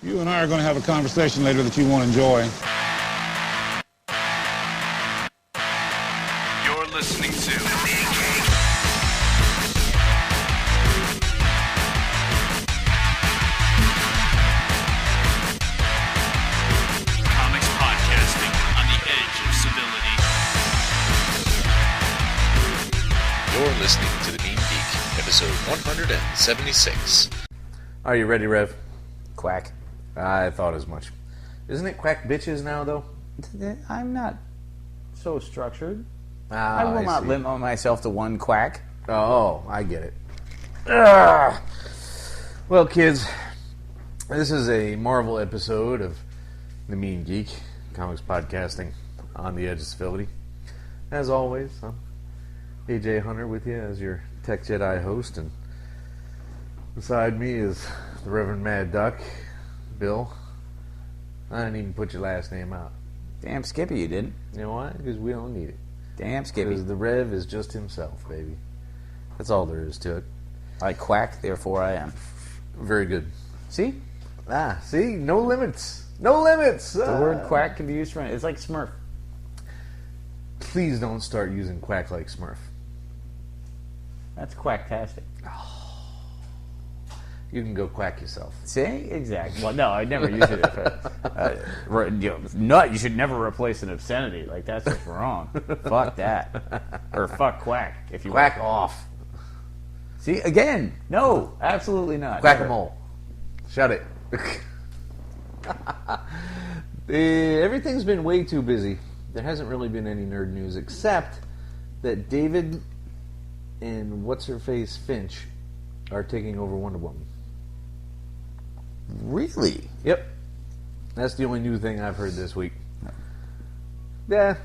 You and I are going to have a conversation later that you won't enjoy. You're listening to Comics Podcasting on the edge of civility. You're listening to The Mean Geek, episode 176. Are you ready, Rev? Quack. I thought as much. Isn't it quack bitches now, though? I'm not so structured. Ah, I will not see. limit myself to one quack. Oh, I get it. Ugh. Well, kids, this is a Marvel episode of The Mean Geek, Comics Podcasting on the edge of civility. As always, I'm AJ Hunter with you as your Tech Jedi host, and beside me is the Reverend Mad Duck, Bill. I didn't even put your last name out. Damn Skippy, you didn't. You know why? Because we don't need it. Damn Skippy. Because the Rev is just himself, baby. That's all there is to it. I quack, therefore I am. Very good. See? See? No limits. No limits! The word quack can be used for anything. It's like Smurf. Please don't start using quack like Smurf. That's quacktastic. You can go quack yourself. See? Exactly. Well, no, I'd never use it if nut, you should never replace an obscenity. Like, that's just wrong. Fuck that. Or fuck quack, if you Quack want. off. See? Again, no. Absolutely not. Quack-a-mole. Shut it. Everything's been way too busy. There hasn't really been any nerd news except that David and what's-her-face Finch are taking over Wonder Woman. Really? Yep. That's the only new thing I've heard this week. Yeah.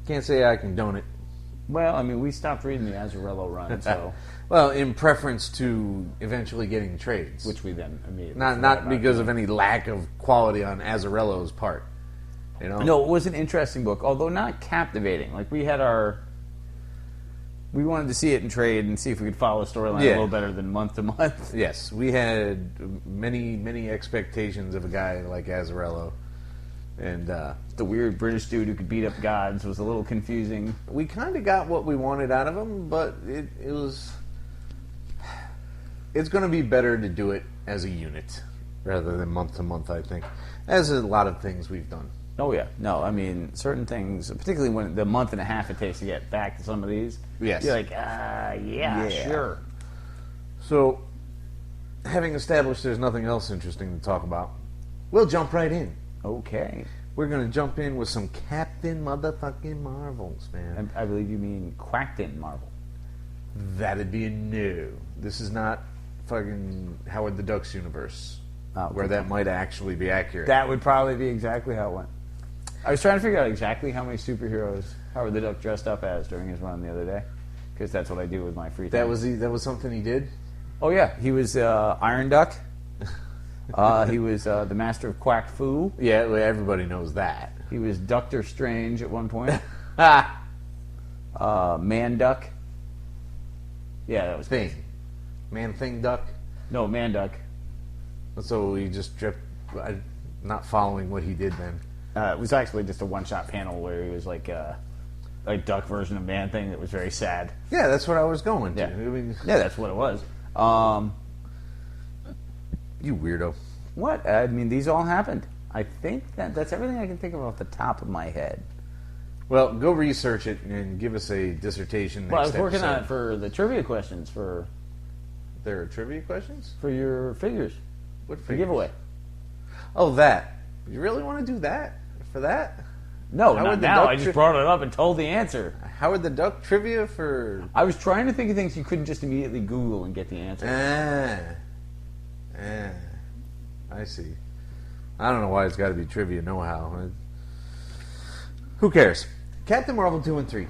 Can't say I condone it. Well, I mean, we stopped reading the Azzarello run, so... Well, in preference to eventually getting trades. Which we then immediately... Not because of any lack of quality on Azzarello's part. You know? No, it was an interesting book, although not captivating. Like, we had our... We wanted to see it in trade and see if we could follow the storyline a little better than month to month. Yes, we had many expectations of a guy like Azzarello. And The weird British dude who could beat up gods was a little confusing. we kind of got what we wanted out of him, but it was... It's going to be better to do it as a unit rather than month to month, I think. As a lot of things we've done. Oh, yeah. No, I mean, certain things, particularly when the month and a half it takes to get back to some of these, Yes. you're like, yeah, sure. So, having established there's nothing else interesting to talk about, we'll jump right in. Okay. We're going to jump in with some Captain Motherfucking Marvels, man. I believe you mean Quackton Marvel. That'd be a no. This is not fucking Howard the Duck's universe, where that might actually be accurate. That would probably be exactly how it went. I was trying to figure out exactly how many superheroes Howard the Duck dressed up as during his run the other day, because that's what I do with my free time. That was something he did? Oh, yeah. He was Iron Duck. He was the Master of Quack Fu. Yeah, well, everybody knows that. He was Doctor Strange at one point. Man Duck. Yeah, that was Thing. Man Thing Duck? No, Man Duck. So he just dripped... not following what he did then. It was actually just a one-shot panel where he was like a duck version of Man Thing that was very sad. Yeah, that's what I was going to. Yeah, I mean, yeah, that's what it was. you weirdo. What? I mean, these all happened. I think that's everything I can think of off the top of my head. Well, go research it and give us a dissertation. Well, I was next working on episode. it for the trivia questions for There are trivia questions? your figures. What The figures? giveaway. Oh, that. You really want to do that? For that? No, Howard not the now. Duck I just brought it up and told the answer. Howard the Duck trivia for... I was trying to think of things you couldn't just immediately Google and get the answer. I see. I don't know why it's got to be trivia know-how. Who cares? Captain Marvel 2 and 3.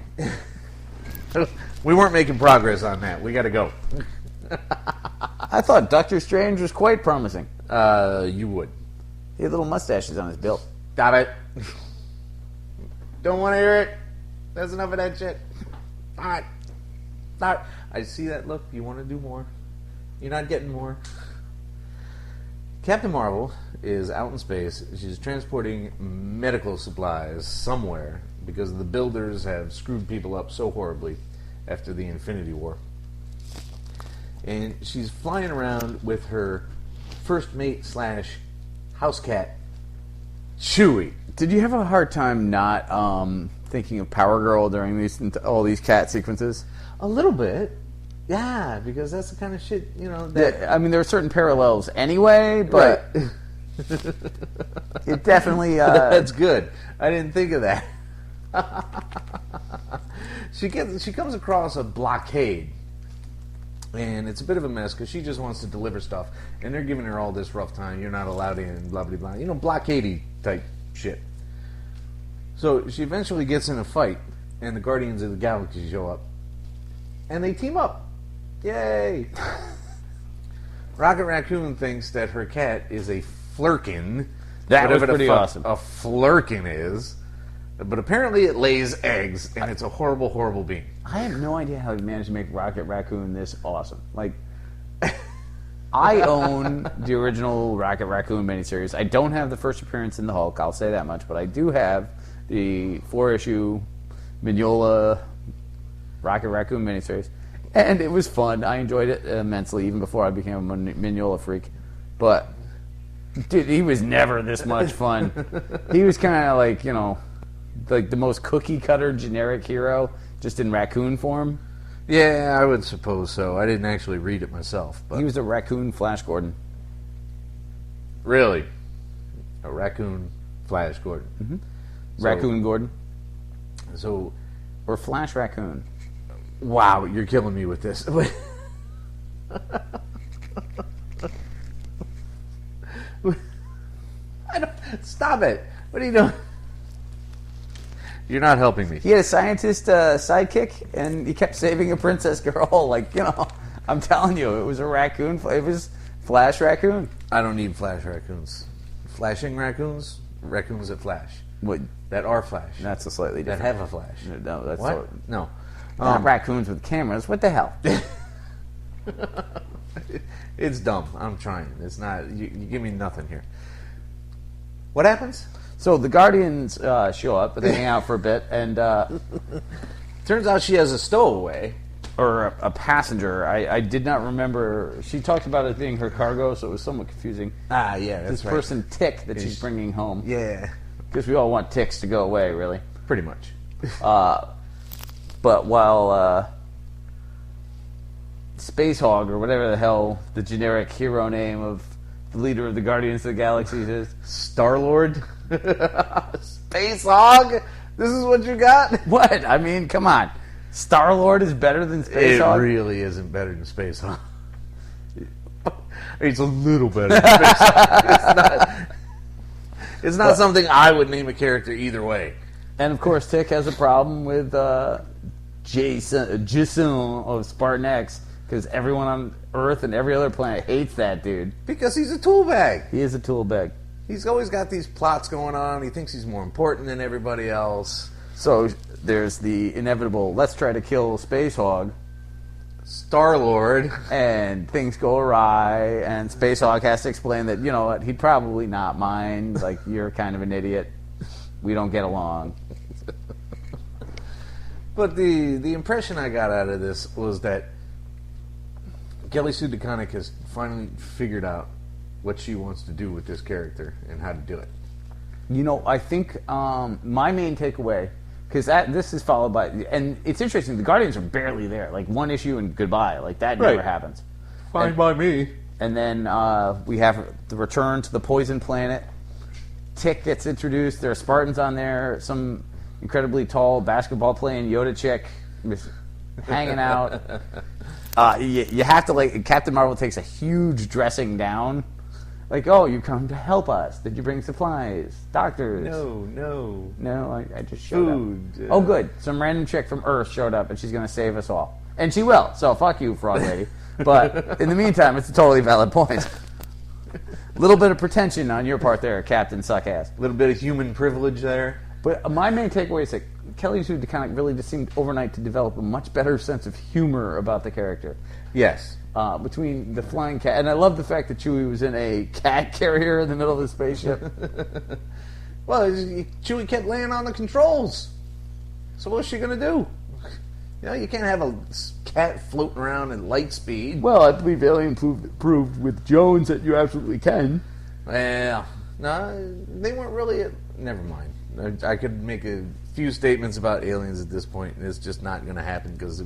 We weren't making progress on that. We got to go. I thought Doctor Strange was quite promising. You would. He had little mustaches on his belt. Stop it. Don't want to hear it. That's enough of that shit. All right. I see that look. You want to do more. You're not getting more. Captain Marvel is out in space. She's transporting medical supplies somewhere because the builders have screwed people up so horribly after the Infinity War. And she's flying around with her first mate / house cat, Chewie. Did you have a hard time not thinking of Power Girl during all these cat sequences? A little bit. Yeah, because that's the kind of shit, you know. I mean, there are certain parallels anyway, but Right. it definitely... That's good. I didn't think of that. She comes across a blockade, and it's a bit of a mess because she just wants to deliver stuff, and they're giving her all this rough time. You're not allowed in, blah, blah, blah. You know, blockade-y type shit. So she eventually gets in a fight, and the Guardians of the Galaxy show up, and they team up. Yay! Rocket Raccoon thinks that her cat is a flurkin. That was whatever pretty the fuck awesome. a flurkin is. But apparently it lays eggs, and it's a horrible, horrible being. I have no idea how he managed to make Rocket Raccoon this awesome. Like, I own the original Rocket Raccoon miniseries. I don't have the first appearance in the Hulk, I'll say that much, but I do have the 4-issue Mignola Rocket Raccoon miniseries. And it was fun. I enjoyed it immensely, even before I became a Mignola freak. But, dude, he was never this much fun. He was kind of like, you know, like the most cookie-cutter generic hero, just in raccoon form. Yeah, I would suppose so. I didn't actually read it myself. But He was a raccoon Flash Gordon. really, a raccoon Flash Gordon. Mm-hmm. Raccoon Gordon. So, Or Flash Raccoon. wow, you're killing me with this. Stop it. What are you doing? You're not helping me. He had a scientist sidekick, and he kept saving a princess girl. Like, you know, I'm telling you, it was a raccoon. It was Flash Raccoon. I don't need Flash raccoons. Flashing raccoons? Raccoons that flash. What? That are Flash. That's a slightly That different. have a flash. No, that's What? so- No. not raccoons with cameras. What the hell? It's dumb. I'm trying. It's not. You give me nothing here. What happens? So the Guardians show up, but they hang out for a bit, and Turns out she has a stowaway. or a passenger. I did not remember. She talked about it being her cargo, so it was somewhat confusing. Ah, yeah, that's This right. person Tick that she's bringing home. Yeah, Because we all want Ticks to go away, really. pretty much. But while Space Hog, or whatever the hell the generic hero name of the leader of the Guardians of the Galaxy is, Star-Lord? Space Hog? This is what you got? what? I mean, come on. Star-Lord is better than Space It Hog? really isn't better than Space Hog. It's a little better than Space Hog. It's not something I would name a character either way. And of course, Tick has a problem with Jason of Spartan X, because everyone on Earth and every other planet hates that dude. Because he's a tool bag. He is a tool bag. He's always got these plots going on. He thinks he's more important than everybody else. So there's the inevitable, let's try to kill Space Hog, Star-Lord. and things go awry, and Space Hog has to explain that, you know what, he'd probably not mind, like, you're kind of an idiot, we don't get along. But the impression I got out of this was that Kelly Sue DeConnick has finally figured out what she wants to do with this character and how to do it. You know, I think my main takeaway, because this is followed by, and it's interesting, the Guardians are barely there, like one issue and goodbye, like that never Right. happens. Fine by me. And then we have the return to the Poison Planet. Tick gets introduced. There are Spartans on there. Some incredibly tall basketball playing Yoda chick is hanging out. You have to, like, Captain Marvel takes a huge dressing down. Like, oh, you come to help us. Did you bring supplies? Doctors? No. No, I just showed Food. up. Oh, good. Some random chick from Earth showed up, and she's going to save us all. And she will. So fuck you, Frog Lady. But in the meantime, it's a totally valid point. Little bit of pretension on your part there, Captain Suckass. A little bit of human privilege there. But my main takeaway is that Kelly Sue DeConnick really just seemed overnight to develop a much better sense of humor about the character. Yes. between the flying cat, and I love the fact that Chewie was in a cat carrier in the middle of the spaceship. Well, Chewie kept laying on the controls. So what's she going to do? You know, you can't have a cat floating around at light speed. Well, I believe Alien proved with Jones that you absolutely can. Well, no, they weren't really... Never mind. I could make a few statements about aliens at this point, and it's just not going to happen, because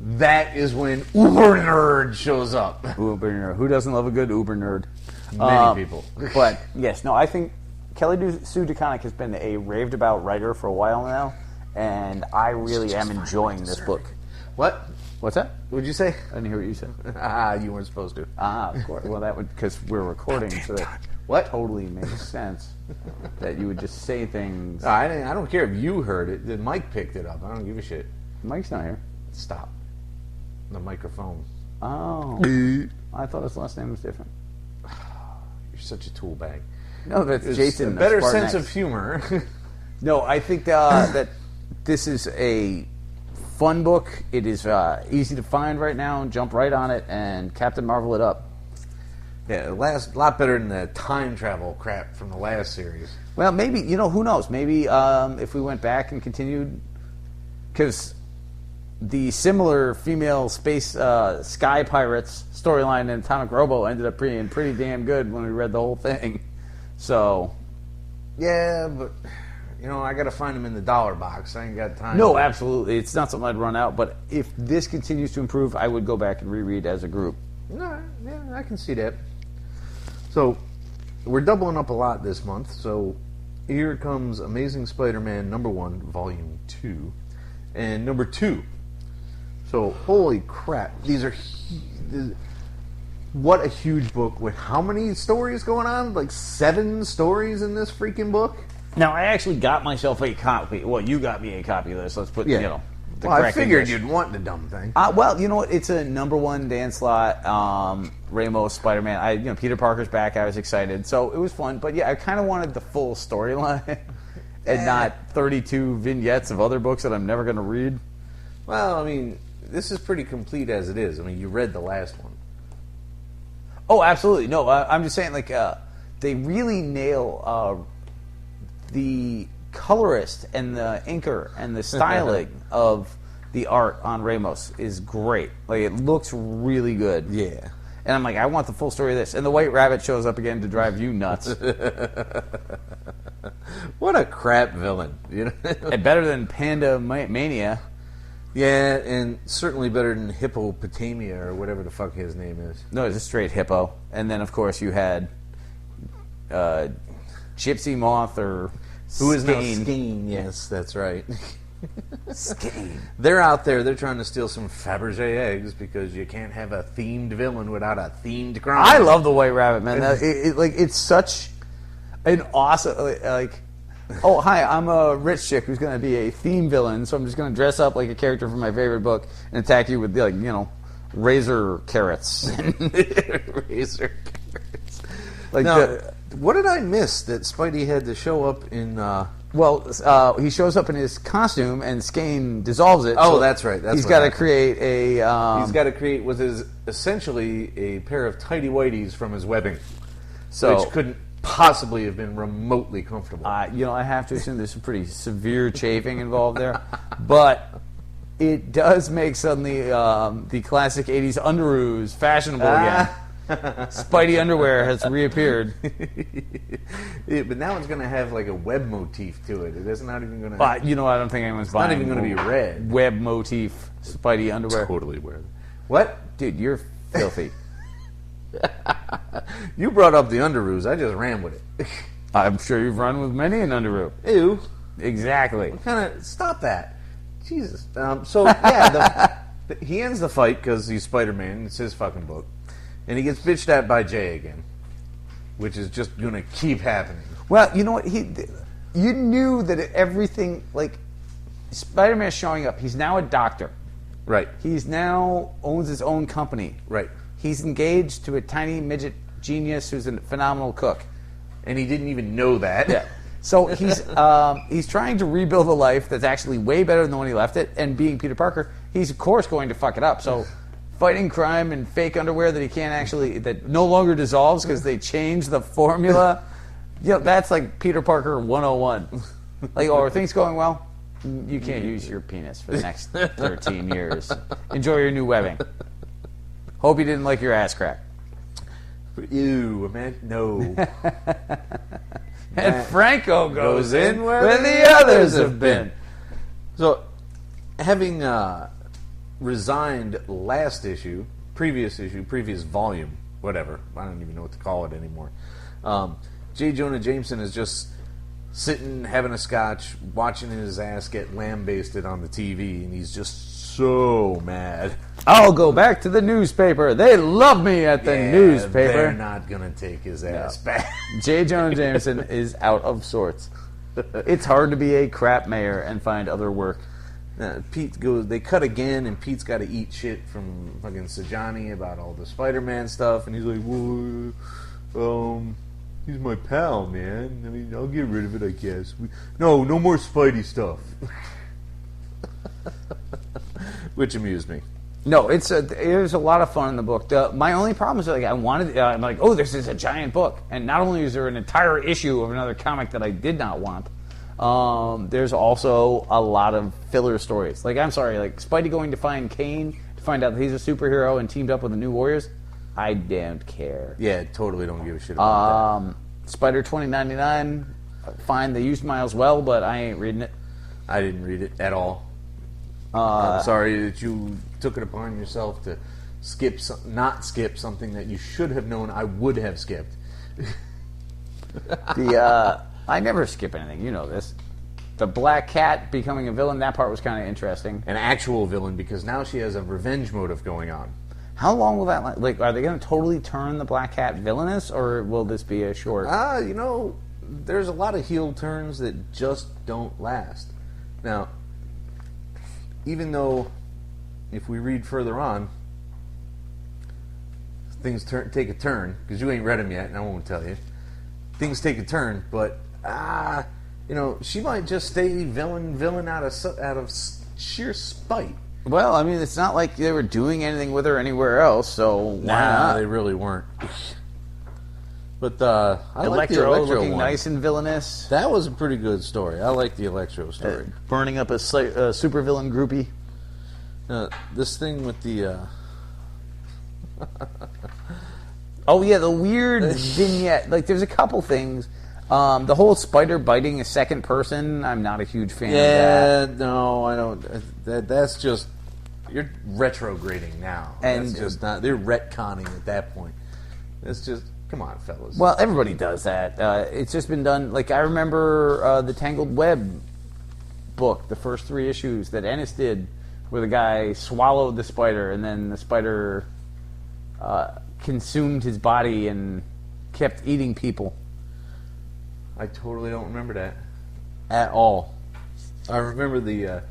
that is when Uber Nerd shows up. Uber Nerd. Who doesn't love a good Uber Nerd? Many people. But, yes, no, I think Kelly Sue DeConnick has been a raved-about writer for a while now, and I really am enjoying this book. What? What's that? What'd you say? I didn't hear what you said. You weren't supposed to. Of course. Well, that would, because we're recording, so that What? totally makes sense that you would just say things. I don't care if you heard it. The mic picked it up. I don't give a shit. Mike's not here. Stop. The microphone. Oh. I thought his last name was different. You're such a tool bag. No, that's There's Jason. a better Spartan sense X. of humor. No, I think that this is a fun book. It is easy to find right now. Jump right on it and Captain Marvel it up. Yeah, a lot better than the time travel crap from the last series. Well, maybe, who knows? Maybe if we went back and continued, because the similar female space sky pirates storyline in Atomic Robo ended up being pretty damn good when we read the whole thing. So, Yeah, but I got to find them in the dollar box. I ain't got time. no, absolutely, it's not something I'd run out. But if this continues to improve, I would go back and reread as a group. No, yeah, I can see that. So, we're doubling up a lot this month. So, here comes Amazing Spider-Man #1, Volume 2, and #2. So, holy crap! These are what a huge book with how many stories going on? Like 7 stories in this freaking book. Now, I actually got myself a copy. Well, you got me a copy of this. Let's put, the Well, correct I figured English. you'd want the dumb thing. Well, you know what? It's a #1 Dan Slott, Ramos, Spider-Man. Peter Parker's back. I was excited. So it was fun. But yeah, I kind of wanted the full storyline and not 32 vignettes of other books that I'm never going to read. Well, I mean, this is pretty complete as it is. I mean, you read the last one. Oh, absolutely. No, I'm just saying, they really nail the colorist and the inker and the styling of the art on Ramos is great. Like, it looks really good. Yeah. And I'm like, I want the full story of this. And the White Rabbit shows up again to drive you nuts. What a crap villain. And better than Panda Mania. Yeah, and certainly better than Hippopotamia or whatever the fuck his name is. No, it's a straight hippo. And then, of course, you had Gypsy Moth or Who is now Skane. Skane, yes, that's right. Skane. They're out there, they're trying to steal some Fabergé eggs because you can't have a themed villain without a themed crime. I love the White Rabbit, man. It's such an awesome, oh, hi, I'm a rich chick who's going to be a theme villain, so I'm just going to dress up like a character from my favorite book and attack you with, razor carrots. Razor carrots. What did I miss that Spidey had to show up in... he shows up in his costume, and Skane dissolves it. Oh, so that's right. That's he's what got to happened. create a... He's got to create what is essentially a pair of tighty-whities from his webbing, so, which couldn't possibly have been remotely comfortable. I have to assume there's some pretty severe chafing involved there. But it does make suddenly the classic 80s underoos fashionable again. Spidey underwear has reappeared. Yeah, but now it's going to have like a web motif to it. It's not even going to... But, I don't think anyone's buying... not even going to be red. Web motif Spidey underwear. Totally wear that. What? Dude, you're filthy. You brought up the underoos. I just ran with it. I'm sure you've run with many an underoo. Ew. Exactly. Stop that. Jesus. So, yeah, he ends the fight because he's Spider-Man. It's his fucking book. And he gets bitched at by Jay again, which is just going to keep happening. Well, you know what? You knew that everything, Spider-Man showing up. He's now a doctor. Right. He's now owns his own company. Right. He's engaged to a tiny midget genius who's a phenomenal cook. And he didn't even know that. Yeah. So he's trying to rebuild a life that's actually way better than the one he left it. And being Peter Parker, he's of course going to fuck it up. So fighting crime in fake underwear that he can't actually, that no longer dissolves because they changed the formula. That's like Peter Parker 101. Like, are things going well? You can't use your penis for the next 13 years. Enjoy your new webbing. Hope you didn't like your ass crack. Ew, man, no. And Franco goes in where the others have been. So, having resigned previous volume, whatever, I don't even know what to call it anymore. J. Jonah Jameson is just sitting, having a scotch, watching his ass get lambasted on the TV, and he's just so mad. I'll go back to the newspaper. They love me at the newspaper. They're not going to take his ass back. J. Jonah Jameson is out of sorts. It's hard to be a crap mayor and find other work. Pete goes, they cut again, and Pete's got to eat shit from fucking Sajani about all the Spider-Man stuff, and he's like, well, he's my pal, man. I mean, I'll get rid of it, I guess. No more Spidey stuff. Which amused me. No, it was a lot of fun in the book. My only problem is like I'm like, oh, this is a giant book, and not only is there an entire issue of another comic that I did not want, there's also a lot of filler stories. Like, I'm sorry, like Spidey going to find Kane to find out that he's a superhero and teamed up with the New Warriors. I don't care. Yeah, totally don't give a shit about that. Spider 2099, fine. They used Miles well, but I ain't reading it. I didn't read it at all. I'm sorry that you took it upon yourself to not skip something that you should have known I would have skipped. I never skip anything. You know this. The Black Cat becoming a villain, that part was kind of interesting. An actual villain, because now she has a revenge motive going on. How long will that last? Like, are they going to totally turn the Black Cat villainous, or will this be a short? There's a lot of heel turns that just don't last. Now, even though, if we read further on, things take a turn, because you ain't read them yet, and I won't tell you. Things take a turn, but she might just stay villain out of sheer spite. Well, I mean, it's not like they were doing anything with her anywhere else, so why not? They really weren't. But I like the Electro looking one. nice and villainous. That was a pretty good story. I like the Electro story. Burning up a supervillain groupie. This thing with the... Oh, yeah, the weird vignette. Like, there's a couple things. The whole spider biting a second person, I'm not a huge fan of that. Yeah, no, I don't. That's just... You're retrograding now. And that's just not... They're retconning at that point. It's just... Come on, fellas. Well, everybody does that. It's just been done... Like, I remember the Tangled Web book, the first 3 issues that Ennis did, where the guy swallowed the spider, and then the spider consumed his body and kept eating people. I totally don't remember that at all. I remember the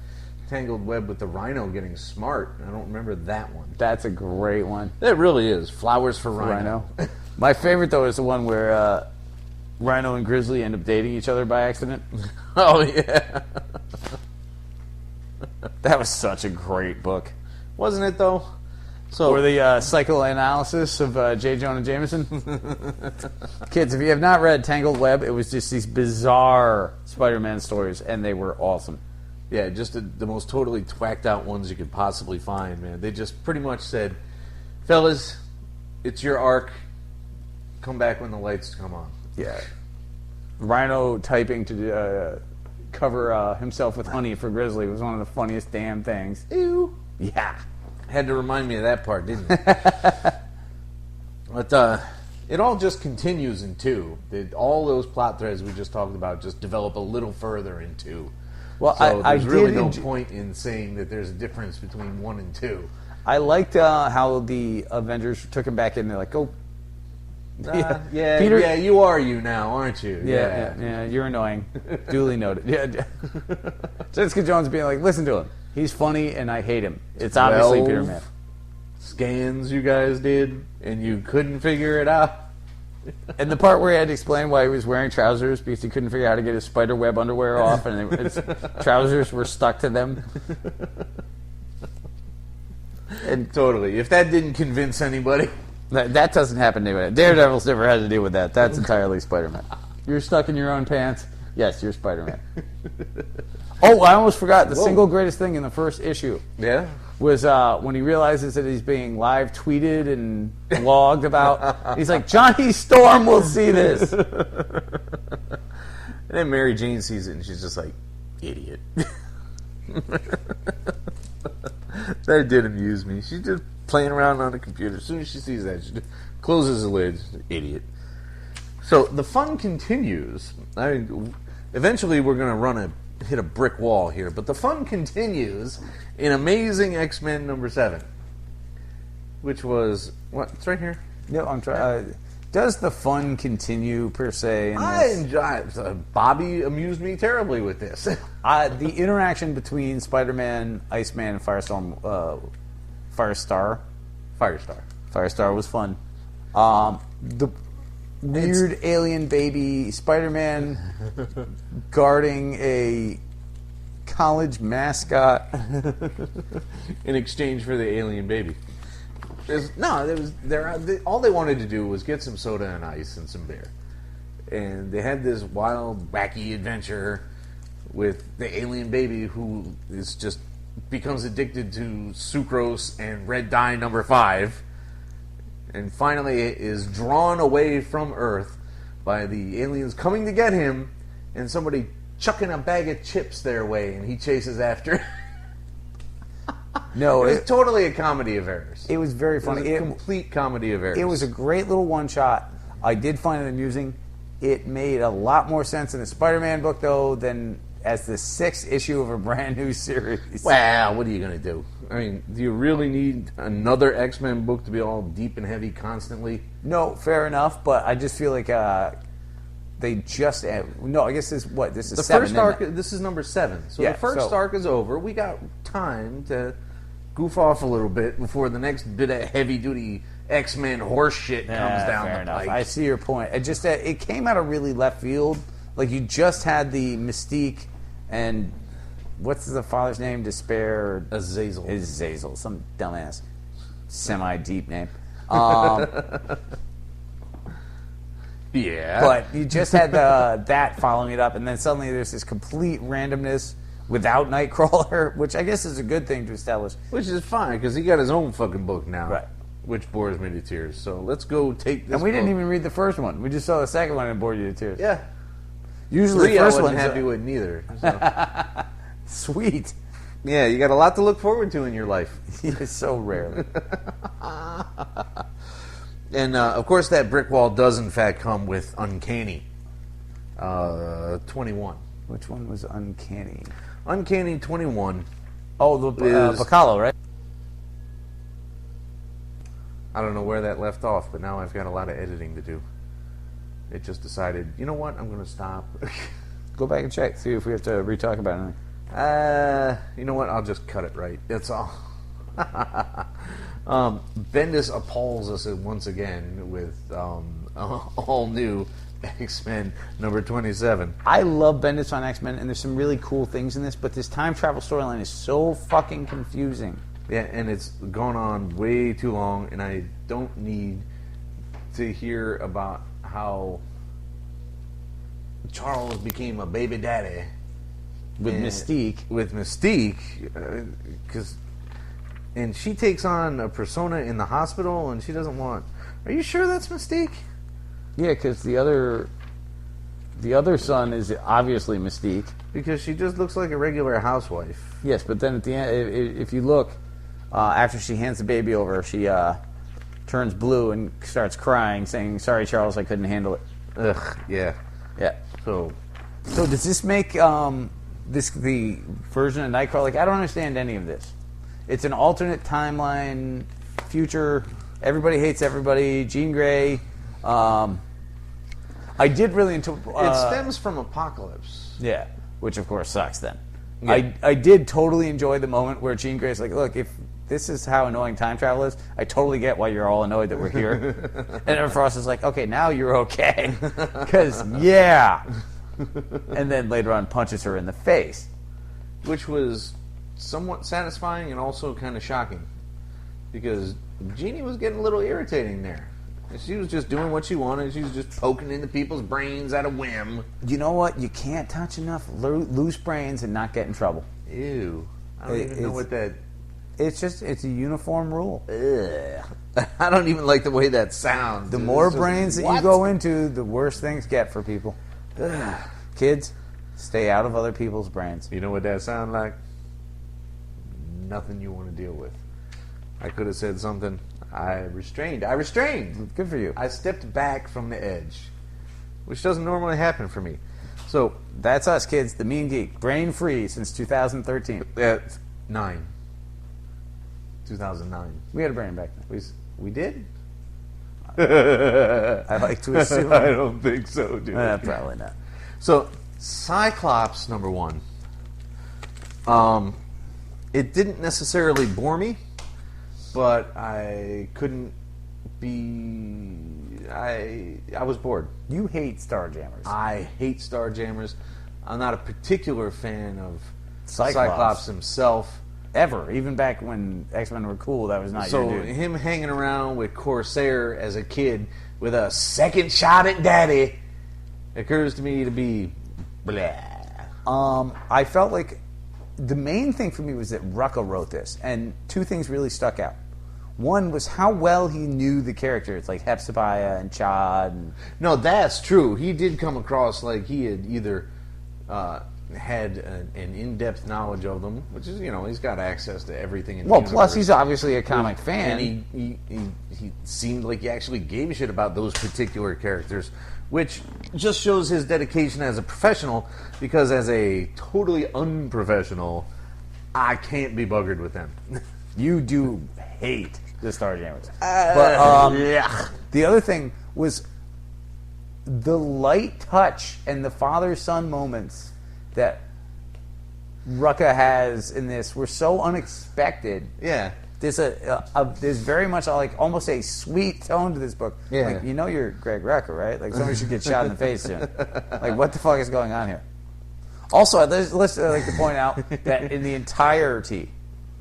Tangled Web with the Rhino getting smart. I don't remember that one. That's a great one. It really is. Flowers for Rhino. My favorite, though, is the one where Rhino and Grizzly end up dating each other by accident. Oh, yeah. That was such a great book. Wasn't it, though? Or the psychoanalysis of J. Jonah Jameson. Kids, if you have not read Tangled Web, it was just these bizarre Spider-Man stories, and they were awesome. Yeah, just the most totally twacked out ones you could possibly find, man. They just pretty much said, fellas, it's your arc. Come back when the lights come on. Yeah. Rhino typing to cover himself with honey for Grizzly was one of the funniest damn things. Ew. Yeah. Had to remind me of that part, didn't it? But it all just continues in 2. All those plot threads we just talked about just develop a little further in 2. Well, so there's really no point in saying that there's a difference between 1 and 2. I liked how the Avengers took him back in. They're like, go. Yeah, Peter, yeah, you are you now, aren't you? Yeah, you're annoying. Duly noted. Yeah. Jessica Jones being like, listen to him. He's funny, and I hate him. It's obviously Peter Man. Scans you guys did, and you couldn't figure it out. And the part where he had to explain why he was wearing trousers because he couldn't figure out how to get his spider web underwear off, and his trousers were stuck to them. And Totally. If that didn't convince anybody. that doesn't happen to anyone. Daredevil's never had to deal with that. That's entirely Spider-Man. You're stuck in your own pants. Yes, you're Spider-Man. Oh, I almost forgot. The single greatest thing in the first issue was when he realizes that he's being live tweeted and blogged about. He's like, Johnny Storm will see this. And then Mary Jane sees it and she's just like, idiot. That did amuse me. She's just playing around on the computer. As soon as she sees that, she just closes the lid. Idiot. So the fun continues. I mean, eventually we're going to hit a brick wall here, but the fun continues in Amazing X-Men number 7, which was what? It's right here. No, I'm trying. Does the fun continue per se? I enjoy. Bobby amused me terribly with this. The interaction between Spider-Man, Iceman, and Firestar was fun. The weird alien baby Spider-Man guarding a college mascot in exchange for the alien baby. All they wanted to do was get some soda and ice and some beer. And they had this wild, wacky adventure with the alien baby who becomes addicted to sucrose and red dye number 5. And finally is drawn away from Earth by the aliens coming to get him and somebody chucking a bag of chips their way and he chases after. No, it was totally a comedy of errors. It was very funny. It was a complete comedy of errors. It was a great little one-shot. I did find it amusing. It made a lot more sense in the Spider-Man book, though, than as the 6th issue of a brand new series. Well, what are you going to do? I mean, do you really need another X-Men book to be all deep and heavy constantly? No, fair enough, but I just feel like they just... No, I guess this is the 7. First arc, this is number 7. So the first arc is over. We got time to goof off a little bit before the next bit of heavy-duty X-Men horse shit comes down fair the enough. pike. I see your point. It came out of really left field. Like, you just had the Mystique and... What's the father's name? Despair? Azazel. Azazel. Some dumbass semi-deep name. Yeah. But you just had that following it up, and then suddenly there's this complete randomness without Nightcrawler, which I guess is a good thing to establish. Which is fine, because he got his own fucking book now. Right. Which bores me to tears. So let's go take this And we didn't book. even read the first one. We just saw the second one and bored you to tears. Yeah. Usually the I first wasn't one's happy with neither. So. sweet. Yeah, you got a lot to look forward to in your life. So rarely. And, of course, that brick wall does, in fact, come with Uncanny 21. Which one was Uncanny? Uncanny 21. Oh, the Piccolo, right? I don't know where that left off, but now I've got a lot of editing to do. It just decided, you know what, I'm going to stop. Go back and check. See if we have to re-talk about anything. You know what, I'll just cut it right. That's all. Bendis appalls us once again with all new X-Men number 27. I love Bendis on X-Men, and there's some really cool things in this, but this time travel storyline is so fucking confusing. Yeah, and it's gone on way too long, and I don't need to hear about how Charles became a baby daddy With Mystique. With Mystique, and she takes on a persona in the hospital, and she doesn't want. Are you sure that's Mystique? Yeah, because the other son is obviously Mystique. Because she just looks like a regular housewife. Yes, but then at the end, if you look, after she hands the baby over, she turns blue and starts crying, saying, "Sorry, Charles, I couldn't handle it." Ugh, yeah. Yeah. So does this make this the version of Nightcrawler? Like, I don't understand any of this. It's an alternate timeline, future. Everybody hates everybody. Jean Grey. I did really enjoy. It stems from Apocalypse. Yeah, which of course sucks. Then Yeah. I did totally enjoy the moment where Jean Grey's like, "Look, if this is how annoying time travel is, I totally get why you're all annoyed that we're here." And then Frost is like, "Okay, now you're okay," because yeah. And then later on punches her in the face, Which was somewhat satisfying and also kind of shocking. because Jeannie was getting a little irritating there. She was just doing what she wanted. She was just poking into people's brains at a whim. You know what? You can't touch enough loose brains and not get in trouble. Ew. I don't even know what that... It's a uniform rule. Ugh. I don't even like the way that sounds. The more brains that you go into, the worse things get for people. Kids, stay out of other people's brains. You know what that sounds like? Nothing you want to deal with. I could have said something. I restrained. Good for you. I stepped back from the edge, which doesn't normally happen for me. So that's us, kids. The Mean Geek, brain free since 2013. 2009. We had a brain back then. We did? I like to assume. I don't think so, dude. Probably not. So Cyclops #1. It didn't necessarily bore me, but I couldn't be... I was bored. You hate Starjammers. I hate Starjammers. I'm not a particular fan of Cyclops. Cyclops himself. Ever. Even back when X-Men were cool, that was not your dude. So him hanging around with Corsair as a kid with a second shot at daddy occurs to me to be blah. I felt like the main thing for me was that Rucka wrote this, and two things really stuck out. One was how well he knew the characters, like Hepzibah and Chad. And... No, that's true. He did come across like he had either had an in-depth knowledge of them, which is, he's got access to everything in the universe. Plus he's obviously a comic fan. And he seemed like he actually gave a shit about those particular characters, which just shows his dedication as a professional, because as a totally unprofessional, I can't be buggered with them. You do hate the Starjammers. But the other thing was the light touch and the father-son moments that Rucka has in this were so unexpected. Yeah. There's there's very much like almost a sweet tone to this book. Yeah. Like, you're Greg Rucka, right? Like, somebody should get shot in the face soon. Like, what the fuck is going on here? Also, I'd like to point out that in the entirety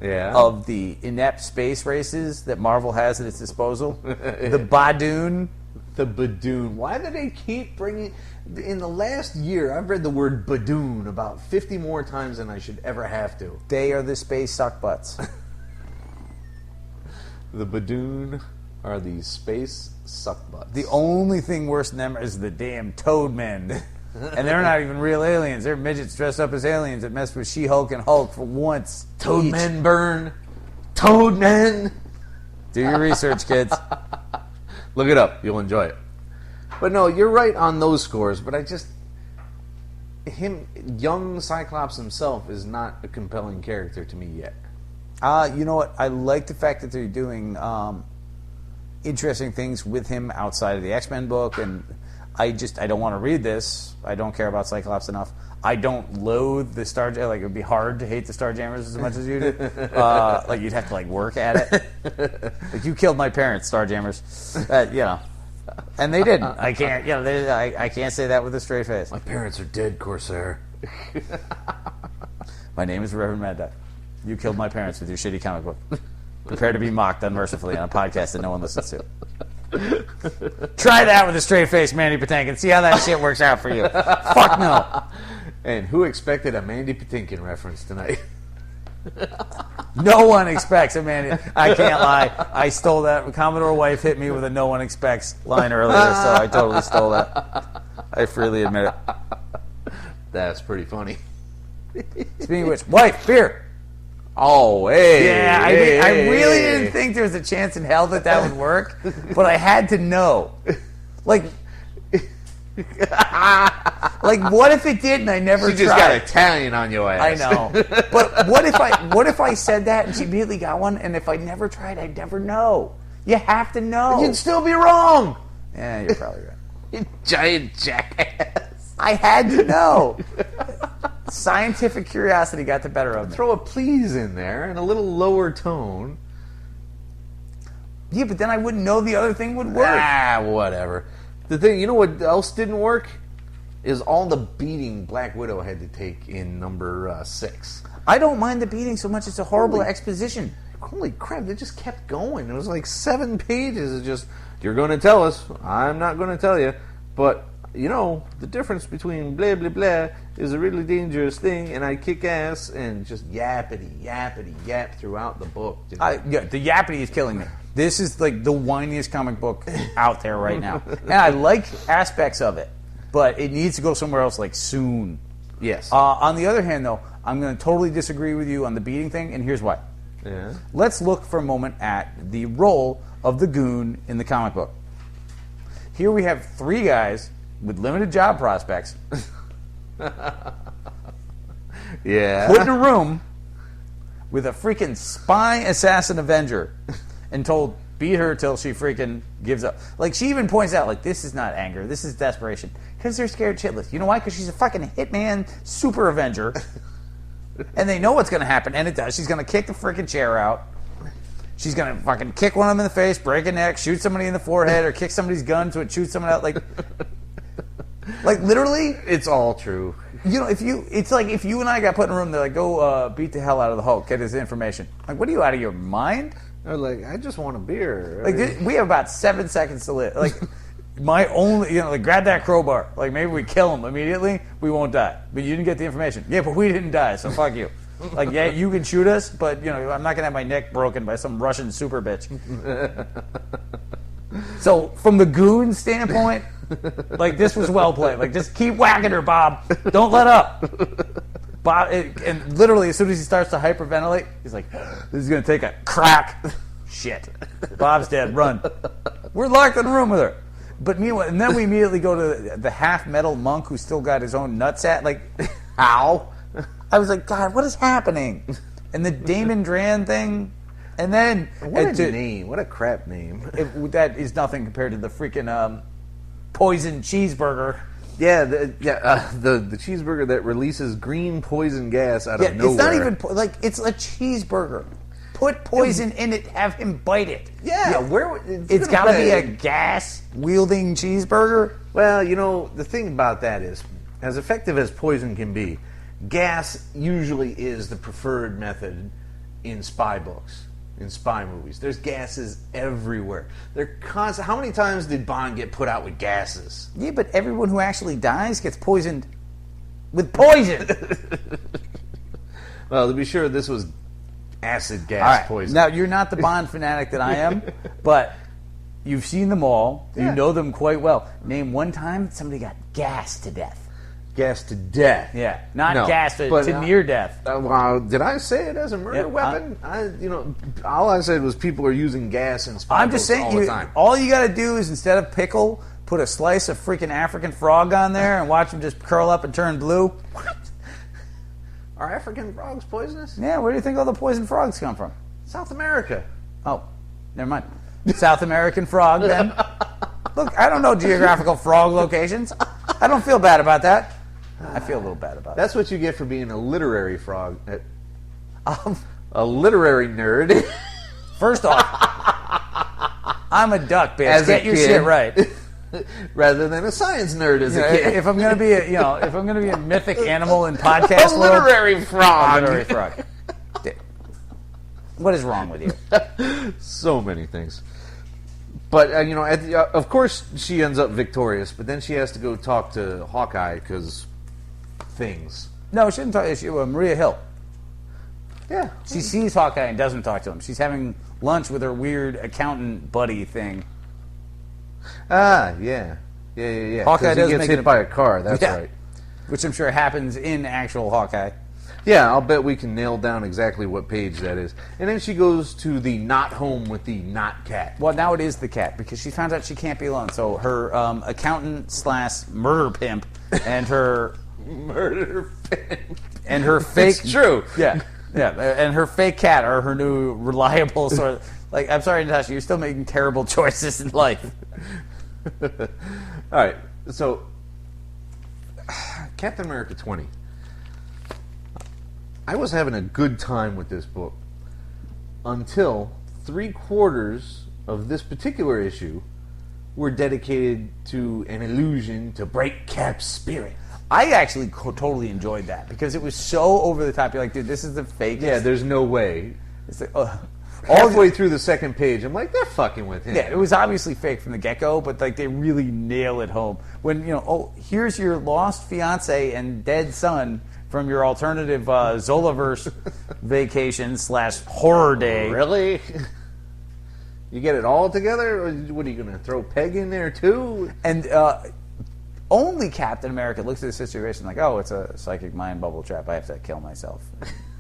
of the inept space races that Marvel has at its disposal, the Badoon. The Badoon. Why do they keep bringing... In the last year, I've read the word Badoon about 50 more times than I should ever have to. They are the space suckbutts. The Badoon are the space suckbutts. The only thing worse than them is the damn Toadmen. And they're not even real aliens. They're midgets dressed up as aliens that mess with She-Hulk and Hulk for once. Toadmen burn. Toadmen. Do your research, kids. Look it up. You'll enjoy it. But no, you're right on those scores, but young Cyclops himself is not a compelling character to me yet. You know what? I like the fact that they're doing interesting things with him outside of the X-Men book, and I don't want to read this. I don't care about Cyclops enough. I don't loathe the Starjammers. Like, it would be hard to hate the Starjammers as much as you do. Like, you'd have to, work at it. Like, you killed my parents, Starjammers. And they didn't. I can't, I can't say that with a straight face. My parents are dead, Corsair. My name is Reverend Mad Dog. You killed my parents with your shitty comic book. Prepare to be mocked unmercifully on a podcast that no one listens to. Try that with a straight face, Mandy Patinkin. See how that shit works out for you. Fuck no. And who expected a Mandy Patinkin reference tonight? No one expects a Mandy. I can't lie. I stole that. Commodore Wife hit me with a "no one expects" line earlier, so I totally stole that. I freely admit it. That's pretty funny. Speaking of which, wife, beer. Oh, hey. Yeah, I really didn't think there was a chance in hell that would work, but I had to know. Like, what if it did and I never tried? She just got Italian on your ass. I know. But what if I said that and she immediately got one, and if I never tried, I'd never know. You have to know. You'd still be wrong. Yeah, you're probably right. You giant jackass. I had to know. Scientific curiosity got the better of me. Throw a please in there and a little lower tone. Yeah, but then I wouldn't know the other thing would work. Whatever. The thing, you know what else didn't work? Is all the beating Black Widow had to take in number 6. I don't mind the beating so much. It's a horrible exposition. holy crap, they just kept going. It was like 7 pages of just, you're going to tell us, I'm not going to tell you, but, you know, the difference between blah, blah, blah is a really dangerous thing, and I kick ass, and just yappity, yap throughout the book. Dude. Yeah, the yappity is killing me. This is like the whiniest comic book out there right now. And I like aspects of it, but it needs to go somewhere else, like, soon. Yes. On the other hand, though, I'm going to totally disagree with you on the beating thing, and here's why. Yeah. Let's look for a moment at the role of the goon in the comic book. Here we have 3 guys with limited job prospects Yeah. put in a room with a freaking spy assassin Avenger and told, beat her till she freaking gives up. Like, she even points out, like, this is not anger, this is desperation. Because they're scared shitless. You know why? Because she's a fucking hitman super Avenger. And they know what's going to happen, and it does. She's going to kick the freaking chair out. She's going to fucking kick one of them in the face, break a neck, shoot somebody in the forehead, or kick somebody's gun so it shoots someone out. Like literally, It's all true. you know, it's like if you and I got put in a room, they're like, go beat the hell out of the Hulk, get his information. Like, what are you, out of your mind? They're like, I just want a beer. Like, we have about 7 seconds to live. Like, my only, like, grab that crowbar. Like, maybe we kill him immediately, we won't die. But you didn't get the information. Yeah, but we didn't die, so fuck you. Like, yeah, you can shoot us, but, you know, I'm not going to have my neck broken by some Russian super bitch. So, from the goon standpoint, like, this was well played. Like, just keep whacking her, Bob. Don't let up. Bob, and literally, as soon as he starts to hyperventilate, he's like, this is going to take a crack. Shit. Bob's dead. Run. We're locked in a room with her. But meanwhile, and then we immediately go to the half-metal monk who still got his own nutsack. Like, how? I was like, God, what is happening? And the Damon Dran thing. And then... What a name. What a crap name. That is nothing compared to the freaking poison cheeseburger. Yeah, the cheeseburger that releases green poison gas out of nowhere. It's not even... Like, it's a cheeseburger. Put poison in it, have him bite it. Yeah, it's got to be a gas-wielding cheeseburger. Well, you know, the thing about that is, as effective as poison can be, gas usually is the preferred method in spy books, in spy movies. There's gases everywhere. They're constant. How many times did Bond get put out with gases? Yeah, but everyone who actually dies gets poisoned with poison. Well, to be sure, this was acid gas poison. Now, you're not the Bond fanatic that I am, but you've seen them all. Yeah. You know them quite well. Name one time somebody got gassed to death. Gas to death. Yeah, not No, gas to near death. Well, did I say it as a murder weapon? All I said was people are using gas in spy I'm just books saying, all the time. all you got to do is, instead of pickle, put a slice of freaking African frog on there and watch them just curl up and turn blue. What? Are African frogs poisonous? Yeah, where do you think all the poison frogs come from? South America. Oh, never mind. South American frog, then. Look, I don't know geographical frog locations. I don't feel bad about that. I feel a little bad about That's what you get for being a literary frog. A literary nerd. First off, I'm a duck, bitch. As a Get your kid. shit right. Rather than a science nerd as a kid. If I'm gonna be a mythic animal in podcast a world, literary frog. a literary frog. What is wrong with you? So many things. But, of course she ends up victorious, but then she has to go talk to Hawkeye because things. No, she didn't talk. Maria Hill. Yeah. She sees Hawkeye and doesn't talk to him. She's having lunch with her weird accountant buddy thing. Ah, yeah. Yeah. Hawkeye does he gets make hit it by a car, that's Yeah. right. Which I'm sure happens in actual Hawkeye. Yeah, I'll bet we can nail down exactly what page that is. And then she goes to the not home with the not cat. Well, now it is the cat because she found out she can't be alone. So her accountant/murder pimp and her Murder pimp. and her fake. It's true. Yeah, and her fake cat are her new reliable sort of. Like, I'm sorry, Natasha, you're still making terrible choices in life. All right, so Captain America 20. I was having a good time with this book until 3/4 of this particular issue were dedicated to an allusion to break Cap's spirit. I actually totally enjoyed that because it was so over the top. You're like, dude, this is the fake. Yeah, there's no way. It's like, halfway through the second page, I'm like, they're fucking with him. Yeah, it was obviously fake from the get-go, but like they really nail it home. When, here's your lost fiance and dead son from your alternative Zolaverse vacation / horror day. Really? You get it all together? Or what are you going to throw Peg in there too? And only Captain America looks at the situation like, oh, it's a psychic mind bubble trap. I have to kill myself.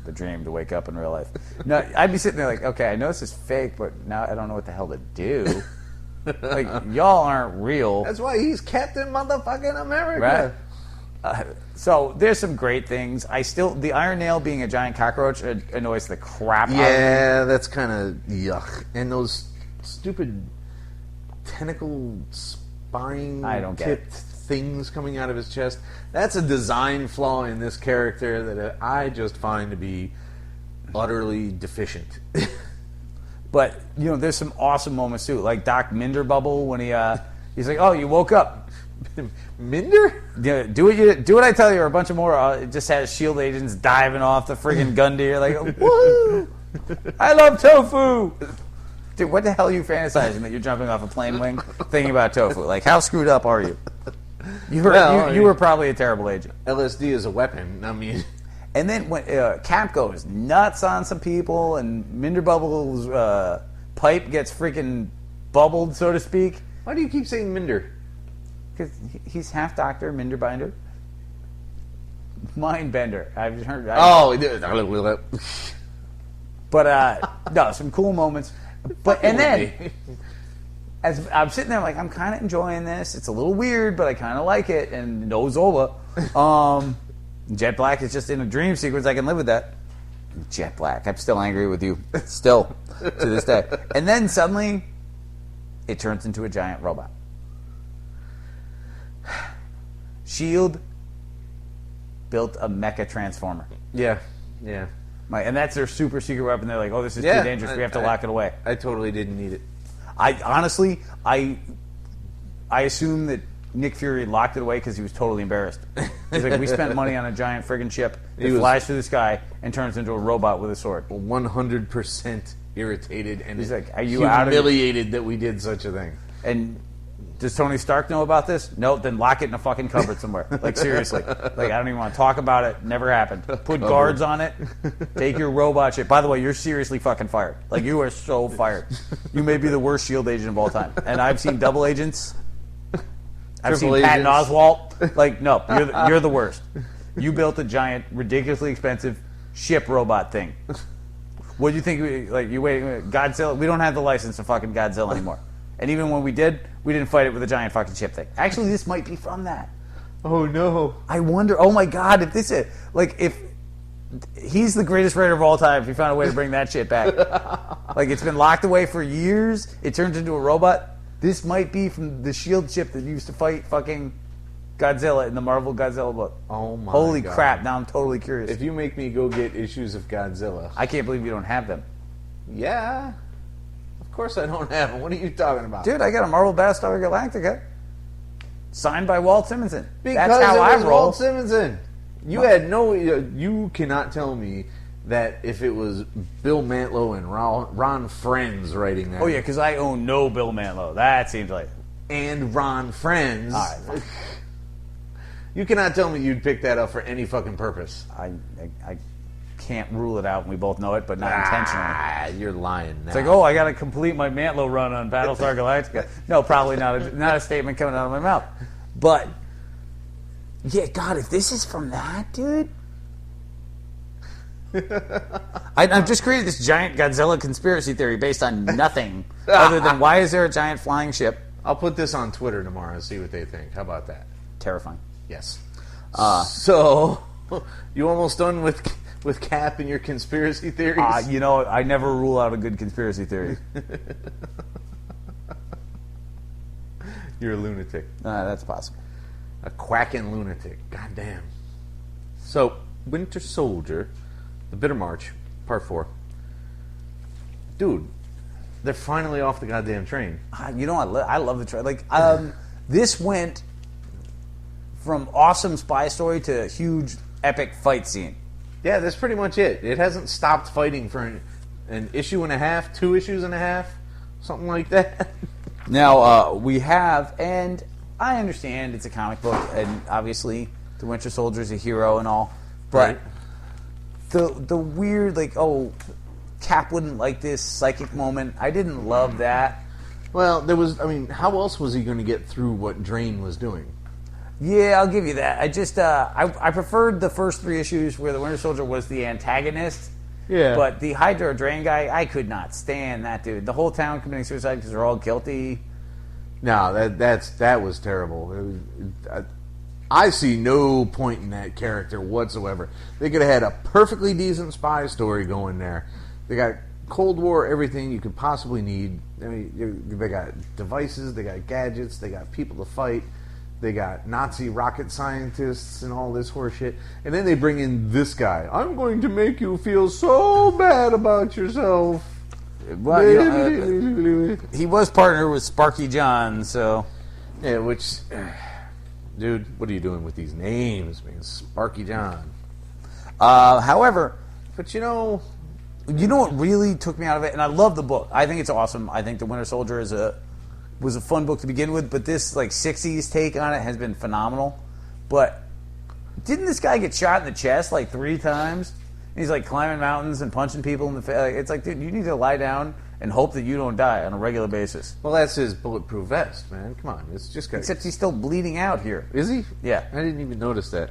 The dream to wake up in real life. No, I'd be sitting there like, okay, I know this is fake, but now I don't know what the hell to do. Like, y'all aren't real. That's why he's Captain Motherfucking America. Right? So there's some great things. The Iron Nail being a giant cockroach annoys the crap out of me. Yeah, that's kind of yuck. And those stupid tentacle spine tipped things coming out of his chest. That's a design flaw in this character that I just find to be utterly deficient. But, there's some awesome moments too. Like Doc Minder Bubble when he's like, oh, you woke up. Minder? Yeah, do what I tell you, or a bunch of more. It just has S.H.I.E.L.D. agents diving off the friggin' Gungnir. Like, woo! I love tofu! Dude, what the hell are you fantasizing that you're jumping off a plane wing thinking about tofu? Like, how screwed up are you? You were probably a terrible agent. LSD is a weapon. I mean... And then when Cap goes nuts on some people and Minder Bubble's pipe gets freaking bubbled, so to speak. Why do you keep saying Minder? Because he's half doctor, Minder Binder. Mind bender. I've heard. But no, some cool moments. And then, as I'm sitting there, like, I'm kind of enjoying this. It's a little weird, but I kind of like it. And no Zola. Jet Black is just in a dream sequence. I can live with that. Jet Black. I'm still angry with you. Still, to this day. And then suddenly, it turns into a giant robot. S.H.I.E.L.D. built a mecha transformer. Yeah. And that's their super secret weapon. They're like, oh, this is too dangerous. We have to lock it away. I totally didn't need it. I assume that Nick Fury locked it away because he was totally embarrassed. He's like, we spent money on a giant friggin' ship that flies through the sky and turns into a robot with a sword. 100% irritated and he's like, are you humiliated that we did such a thing. And does Tony Stark know about this? No, then lock it in a fucking cupboard somewhere. Like, seriously. Like, I don't even want to talk about it. Never happened. Put guards on it. Take your robot shit. By the way, you're seriously fucking fired. Like, you are so fired. You may be the worst S.H.I.E.L.D. agent of all time. And I've seen double agents. I've seen Patton Oswalt. Like, no, you're the worst. You built a giant, ridiculously expensive ship robot thing. What do you think? Like, you wait, Godzilla. We don't have the license to fucking Godzilla anymore. And even when we did, we didn't fight it with a giant fucking ship thing. Actually, this might be from that. Oh no! I wonder. Oh my god! If this is if he's the greatest writer of all time, if he found a way to bring that shit back, like it's been locked away for years, it turns into a robot. This might be from the S.H.I.E.L.D. ship that used to fight fucking Godzilla in the Marvel Godzilla book. Oh my Holy God. crap, now I'm totally curious. If you make me go get issues of Godzilla. I can't believe you don't have them. Yeah. Of course I don't have them. What are you talking about? Dude, I got a Marvel Battlestar Galactica. Signed by Walt Simonson. Because that's how I roll. Walt Simonson. You cannot tell me that if it was Bill Mantlo and Ron Friends writing that. Oh, yeah, because I own no Bill Mantlo. That seems like... And Ron Friends. All right. You cannot tell me you'd pick that up for any fucking purpose. I can't rule it out, and we both know it, but not intentionally. You're lying now. It's like, I got to complete my Mantlo run on Battlestar Galactica. No, probably not not a statement coming out of my mouth. But, yeah, God, if this is from that, dude... I've just created this giant Godzilla conspiracy theory based on nothing other than why is there a giant flying ship? I'll put this on Twitter tomorrow and see what they think. How about that? Terrifying. Yes. So, you almost done with Cap and your conspiracy theories? I never rule out a good conspiracy theory. You're a lunatic. That's possible. A quacking lunatic. God damn. So, Winter Soldier... The Bitter March, Part 4. Dude, they're finally off the goddamn train. I love the train. Like, this went from awesome spy story to huge epic fight scene. Yeah, that's pretty much it. It hasn't stopped fighting for an issue and a half, 2 issues and a half, something like that. Now, we have, and I understand it's a comic book, and obviously the Winter Soldier is a hero and all, but the weird, like, oh, Cap wouldn't like this psychic moment, I didn't love that. Well, there was, I mean, how else was he going to get through what Drain was doing? Yeah, I'll give you that. I just, I preferred the first 3 issues where the Winter Soldier was the antagonist. Yeah. But the Hydra Drain guy, I could not stand that dude. The whole town committing suicide because they're all guilty. No, that was terrible. I see no point in that character whatsoever. They could have had a perfectly decent spy story going there. They got Cold War everything you could possibly need. I mean, they got devices, they got gadgets, they got people to fight. They got Nazi rocket scientists and all this horseshit. And then they bring in this guy. I'm going to make you feel so bad about yourself. Well, he was partnered with Sparky John, so... Yeah, which... Dude, what are you doing with these names, man? Sparky John. However... But you know what really took me out of it? And I love the book. I think it's awesome. I think The Winter Soldier was a fun book to begin with, but this like 60s take on it has been phenomenal. But didn't this guy get shot in the chest like 3 times? He's like climbing mountains and punching people in the face. Like, it's like, dude, you need to lie down and hope that you don't die on a regular basis. Well, that's his bulletproof vest, man. Come on, it's just got... Except he's still bleeding out here. Is he? Yeah. I didn't even notice that.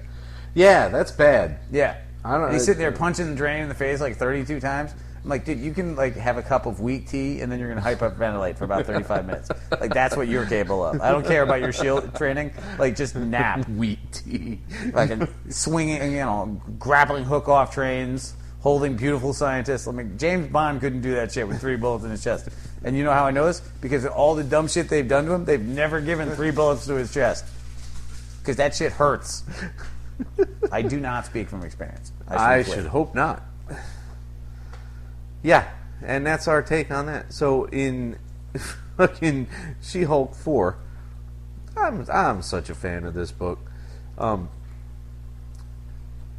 Yeah, that's bad. Yeah. I don't know. And he's sitting there punching the drain in the face like 32 times. I'm like, dude, you can like have a cup of weak tea and then you're going to hyperventilate for about 35 minutes. Like, that's what you're capable of. I don't care about your shield training. Like, just nap. Weak tea. Like, swinging, grappling hook off trains, holding beautiful scientists. I mean, James Bond couldn't do that shit with 3 bullets in his chest. And you know how I know this? Because of all the dumb shit they've done to him, they've never given 3 bullets to his chest. Because that shit hurts. I do not speak from experience. I should hope not. Yeah, and that's our take on that. So in fucking She-Hulk 4, I'm such a fan of this book.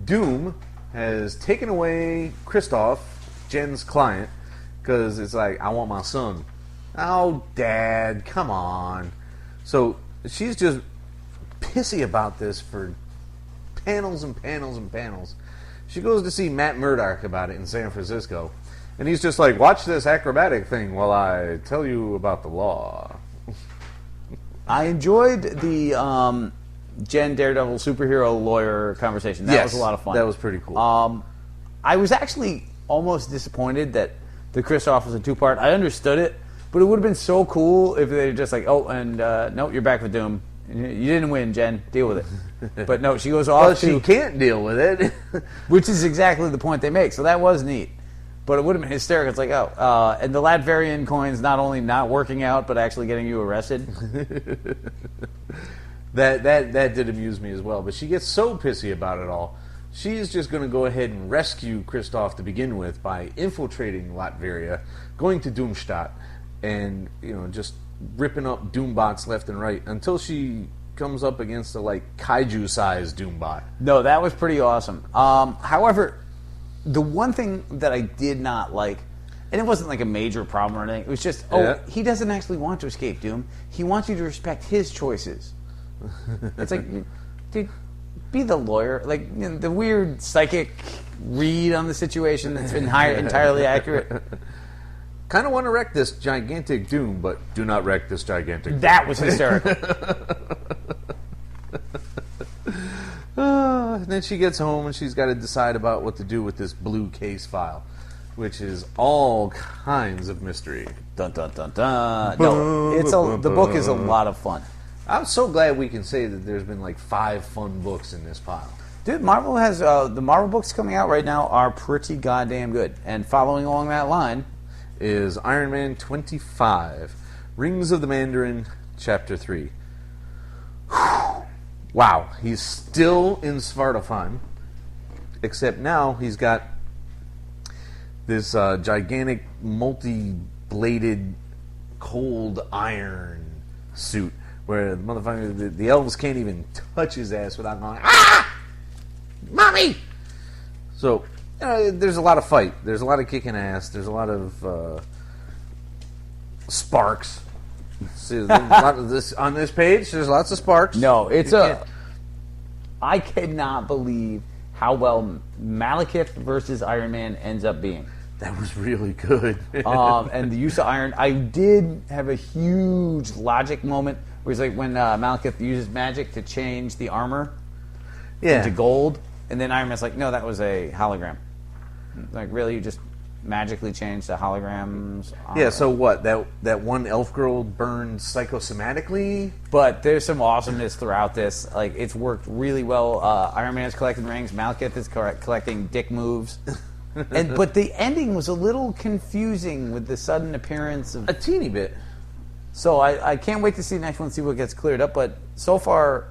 Doom has taken away Kristoff, Jen's client, because it's like, I want my son. Oh, Dad, come on. So she's just pissy about this for panels and panels and panels. She goes to see Matt Murdock about it in San Francisco. And he's just like, watch this acrobatic thing while I tell you about the law. I enjoyed the Jen Daredevil superhero lawyer conversation. That was a lot of fun. That was pretty cool. I was actually almost disappointed that the Kristoff was a 2-part. I understood it, but it would have been so cool if they were just like, oh, and no, you're back with Doom. You didn't win, Jen. Deal with it. But no, she goes off well, she can't deal with it. Which is exactly the point they make. So that was neat. But it would have been hysterical. It's like, and the Latverian coin's not only not working out, but actually getting you arrested. That did amuse me as well. But she gets so pissy about it all. She's just going to go ahead and rescue Kristoff to begin with by infiltrating Latveria, going to Doomstadt, and just ripping up Doombots left and right until she comes up against a kaiju-sized Doombot. No, that was pretty awesome. However, the one thing that I did not like, and it wasn't like a major problem or anything, it was just, he doesn't actually want to escape Doom. He wants you to respect his choices. It's like, dude, be the lawyer. Like, the weird psychic read on the situation that's been entirely accurate. Kind of want to wreck this gigantic Doom, but do not wreck this gigantic Doom. That was hysterical. And then she gets home and she's got to decide about what to do with this blue case file, which is all kinds of mystery. Dun dun dun dun. No, the book is a lot of fun. I'm so glad we can say that there's been 5 fun books in this pile. Dude, Marvel has the Marvel books coming out right now are pretty goddamn good. And following along that line is Iron Man 25, Rings of the Mandarin, Chapter 3. Wow, he's still in Svartalfheim, except now he's got this gigantic, multi-bladed, cold iron suit where the motherfucker, the elves can't even touch his ass without going, ah! Mommy! So, there's a lot of fight. There's a lot of kicking ass. There's a lot of sparks. See, there's a lot of this on this page. There's lots of sparks. No, I cannot believe how well Malekith versus Iron Man ends up being. That was really good. And the use of iron. I did have a huge logic moment where it's like when Malekith uses magic to change the armor into gold, and then Iron Man's like, no, that was a hologram. Like, really? You just magically changed the holograms armor? Yeah, so what? That one elf girl burned psychosomatically? But there's some awesomeness throughout this. Like, it's worked really well. Iron Man is collecting rings. Malekith is collecting dick moves. But the ending was a little confusing with the sudden appearance of... A teeny bit. So I can't wait to see the next one, see what gets cleared up. But so far,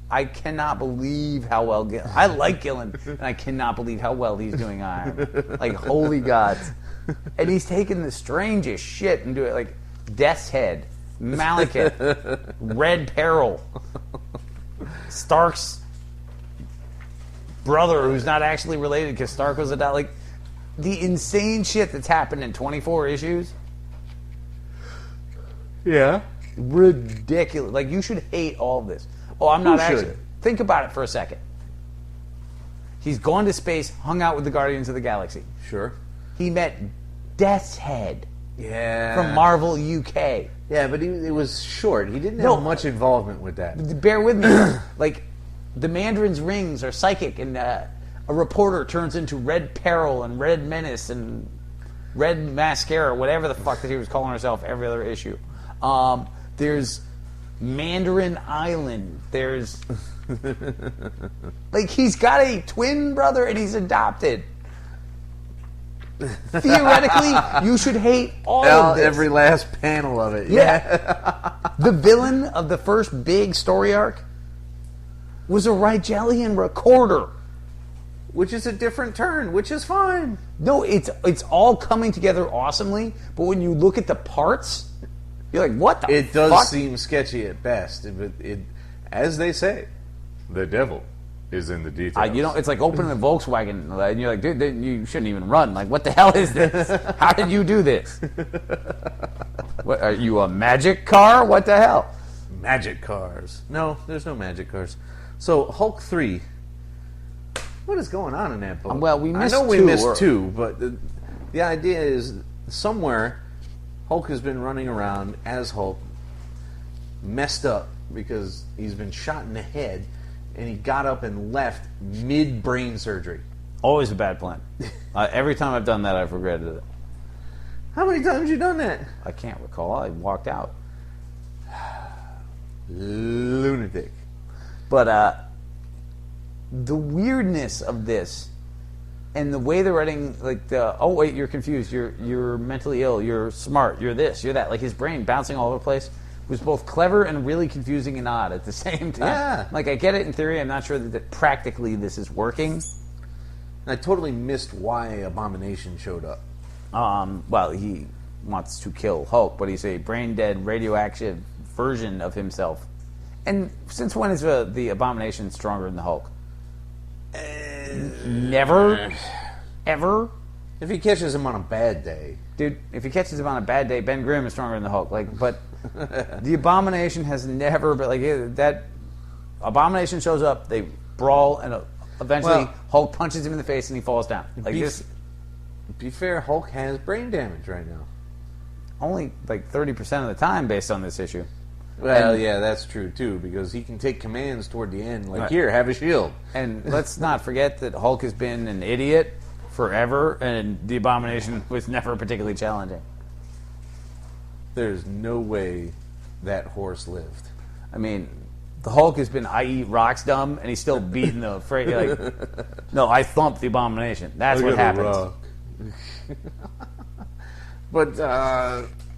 I cannot believe how well... I like Gillen, and I cannot believe how well he's doing Iron Man. Like, holy gods. And he's taking the strangest shit and doing it. Like, Death's Head, Malekith, Red Peril, Stark's brother, who's not actually related because Stark was a dad. Like, the insane shit that's happened in 24 issues. Yeah. Ridiculous. Like, you should hate all of this. Oh, I'm not actually. Should? Think about it for a second. He's gone to space, hung out with the Guardians of the Galaxy. Sure. He met Death's Head. Yeah. From Marvel UK. Yeah, but it was short. He didn't have much involvement with that. Bear with me. Like, the Mandarin's rings are psychic, and a reporter turns into Red Peril and Red Menace and Red Mascara, whatever the fuck that he was calling herself every other issue. There's Mandarin Island. There's... like, he's got a twin brother and he's adopted. Theoretically, you should hate all of this. Every last panel of it. Yeah. The villain of the first big story arc was a Rigelian recorder. Which is a different turn, which is fine. No, it's all coming together awesomely, but when you look at the parts, you're like, what the fuck? It does seem sketchy at best. It, as they say, the devil is in the details. It's like opening a Volkswagen, and you're like, dude, you shouldn't even run. Like, what the hell is this? How did you do this? What, are you a magic car? What the hell? Magic cars. No, there's no magic cars. So, Hulk 3. What is going on in that book? Well, we missed I know we two, missed two, but the idea is somewhere Hulk has been running around as Hulk, messed up because he's been shot in the head, and he got up and left mid-brain surgery. Always a bad plan. Every time I've done that, I've regretted it. How many times have you done that? I can't recall. I walked out. Lunatic. But the weirdness of this and the way they're writing, like, oh wait, you're confused, you're mentally ill, you're smart, you're this, you're that, like his brain bouncing all over the place was both clever and really confusing and odd at the same time. Yeah. Like, I get it in theory, I'm not sure that practically this is working. I totally missed why Abomination showed up. Well, he wants to kill Hulk, but he's a brain-dead, radioactive version of himself. And since when is the Abomination stronger than the Hulk? Never? Ever? If he catches him on a bad day. Dude, if he catches him on a bad day, Ben Grimm is stronger than the Hulk. Like, but the Abomination has never been like that. Abomination shows up, they brawl, and eventually Hulk punches him in the face and he falls down. Like this. Be fair, Hulk has brain damage right now. Only like 30% of the time, based on this issue. Well, yeah, that's true too, because he can take commands toward the end, like, here, have a shield. And let's not forget that Hulk has been an idiot forever, and the Abomination was never particularly challenging. There's no way that horse lived. I mean, the Hulk has been I eat rocks dumb, and he's still beating the like. No, I thumped the Abomination. That's what happens. But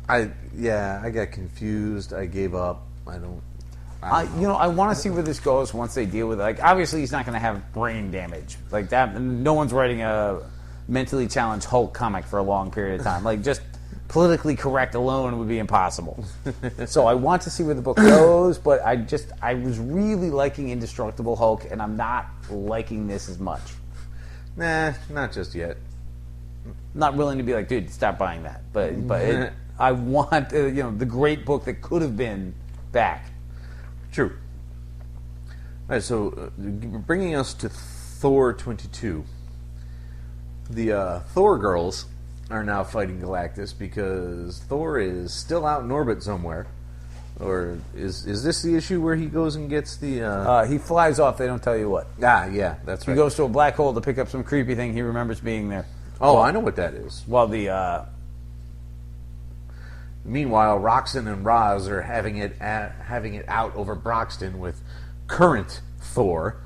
I got confused. I gave up. I want to see where this goes once they deal with it. Like, obviously, he's not going to have brain damage like that. No one's writing a mentally challenged Hulk comic for a long period of time. Like, just politically correct alone would be impossible. So I want to see where the book goes, but I was really liking Indestructible Hulk, and I'm not liking this as much. Nah, not just yet. Not willing to be like, dude, stop buying that. But I want the great book that could have been back. True. All right, so bringing us to Thor 22. The Thor girls are now fighting Galactus because Thor is still out in orbit somewhere. Or is this the issue where he goes and gets the... He flies off, they don't tell you what. Ah, yeah, that's right. He goes to a black hole to pick up some creepy thing he remembers being there. Oh, I know what that is. While the... Meanwhile, Roxanne and Roz are having it out over Broxton with current Thor,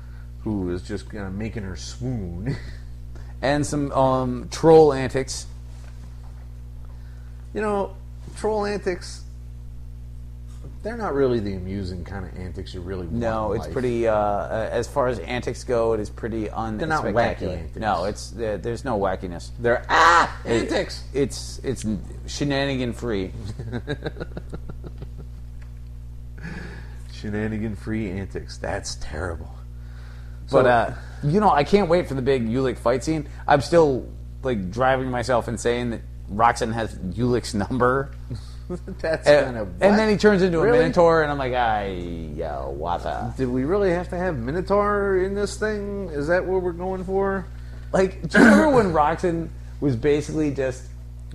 who is just making her swoon. And some troll antics. Troll antics... They're not really the amusing kind of antics you really want. No, in it's life. pretty. As far as antics go, it is pretty They're not wacky antics. No, there's no wackiness. They're antics. It's shenanigan free. Shenanigan free antics. That's terrible. But I can't wait for the big Ulick fight scene. I'm still driving myself insane that Roxanne has Ulick's number. That's kind of... And then he turns into Really? a Minotaur, and I'm like, what the... Did we really have to have Minotaur in this thing? Is that what we're going for? Do you remember when Roxanne was basically just